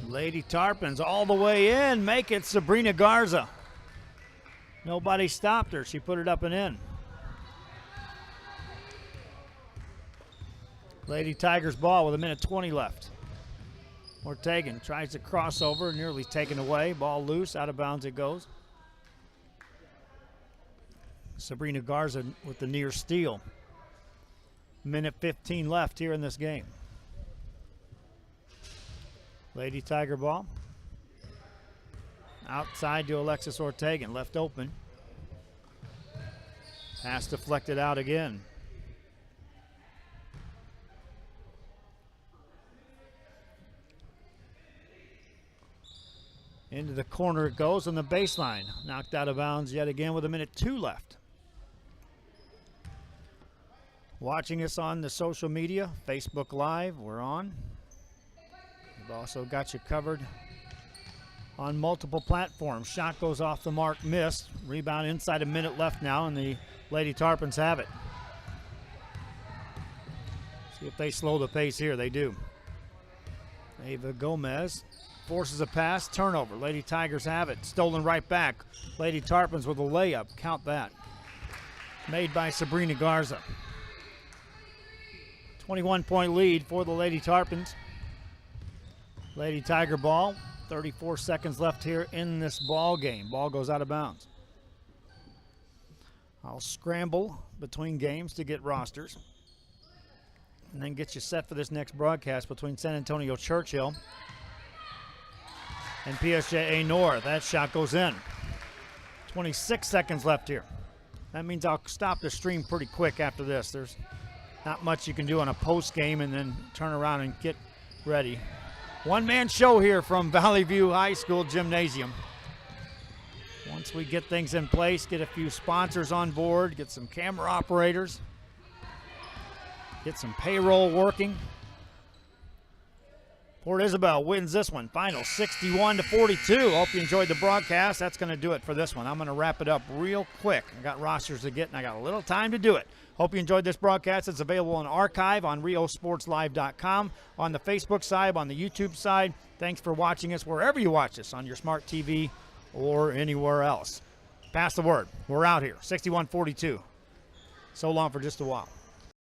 Lady Tarpons all the way in. Make it Sabrina Garza. Nobody stopped her. She put it up and in. Lady Tigers ball with a minute 20 left. Ortegan tries to cross over, nearly taken away. Ball loose, out of bounds it goes. Sabrina Garza with the near steal. Minute 15 left here in this game. Lady Tiger ball. Outside to Alexis Ortegan, left open. Pass deflected out again. Into the corner it goes on the baseline. Knocked out of bounds yet again with a minute 2 left. Watching us on the social media, Facebook Live, we're on. We've also got you covered on multiple platforms. Shot goes off the mark, missed. Rebound inside a minute left now, and the Lady Tarpons have it. See if they slow the pace here. They do. Ava Gomez forces a pass, turnover. Lady Tigers have it. Stolen right back. Lady Tarpons with a layup. Count that. Made by Sabrina Garza. 21-point lead for the Lady Tarpons. Lady Tiger ball. 34 seconds left here in this ball game. Ball goes out of bounds. I'll scramble between games to get rosters and then get you set for this next broadcast between San Antonio Churchill and PSJA North. That shot goes in. 26 seconds left here. That means I'll stop the stream pretty quick after this. There's not much you can do on a post game and then turn around and get ready. One-man show here from Valley View High School Gymnasium. Once we get things in place, get a few sponsors on board, get some camera operators, get some payroll working. Port Isabel wins this one, final 61-42. Hope you enjoyed the broadcast. That's going to do it for this one. I'm going to wrap it up real quick. I got rosters to get, and I got a little time to do it. Hope you enjoyed this broadcast. It's available on archive on riosportslive.com, on the Facebook side, on the YouTube side. Thanks for watching us wherever you watch us, on your smart TV or anywhere else. Pass the word. We're out here, 61-42. So long for just a while.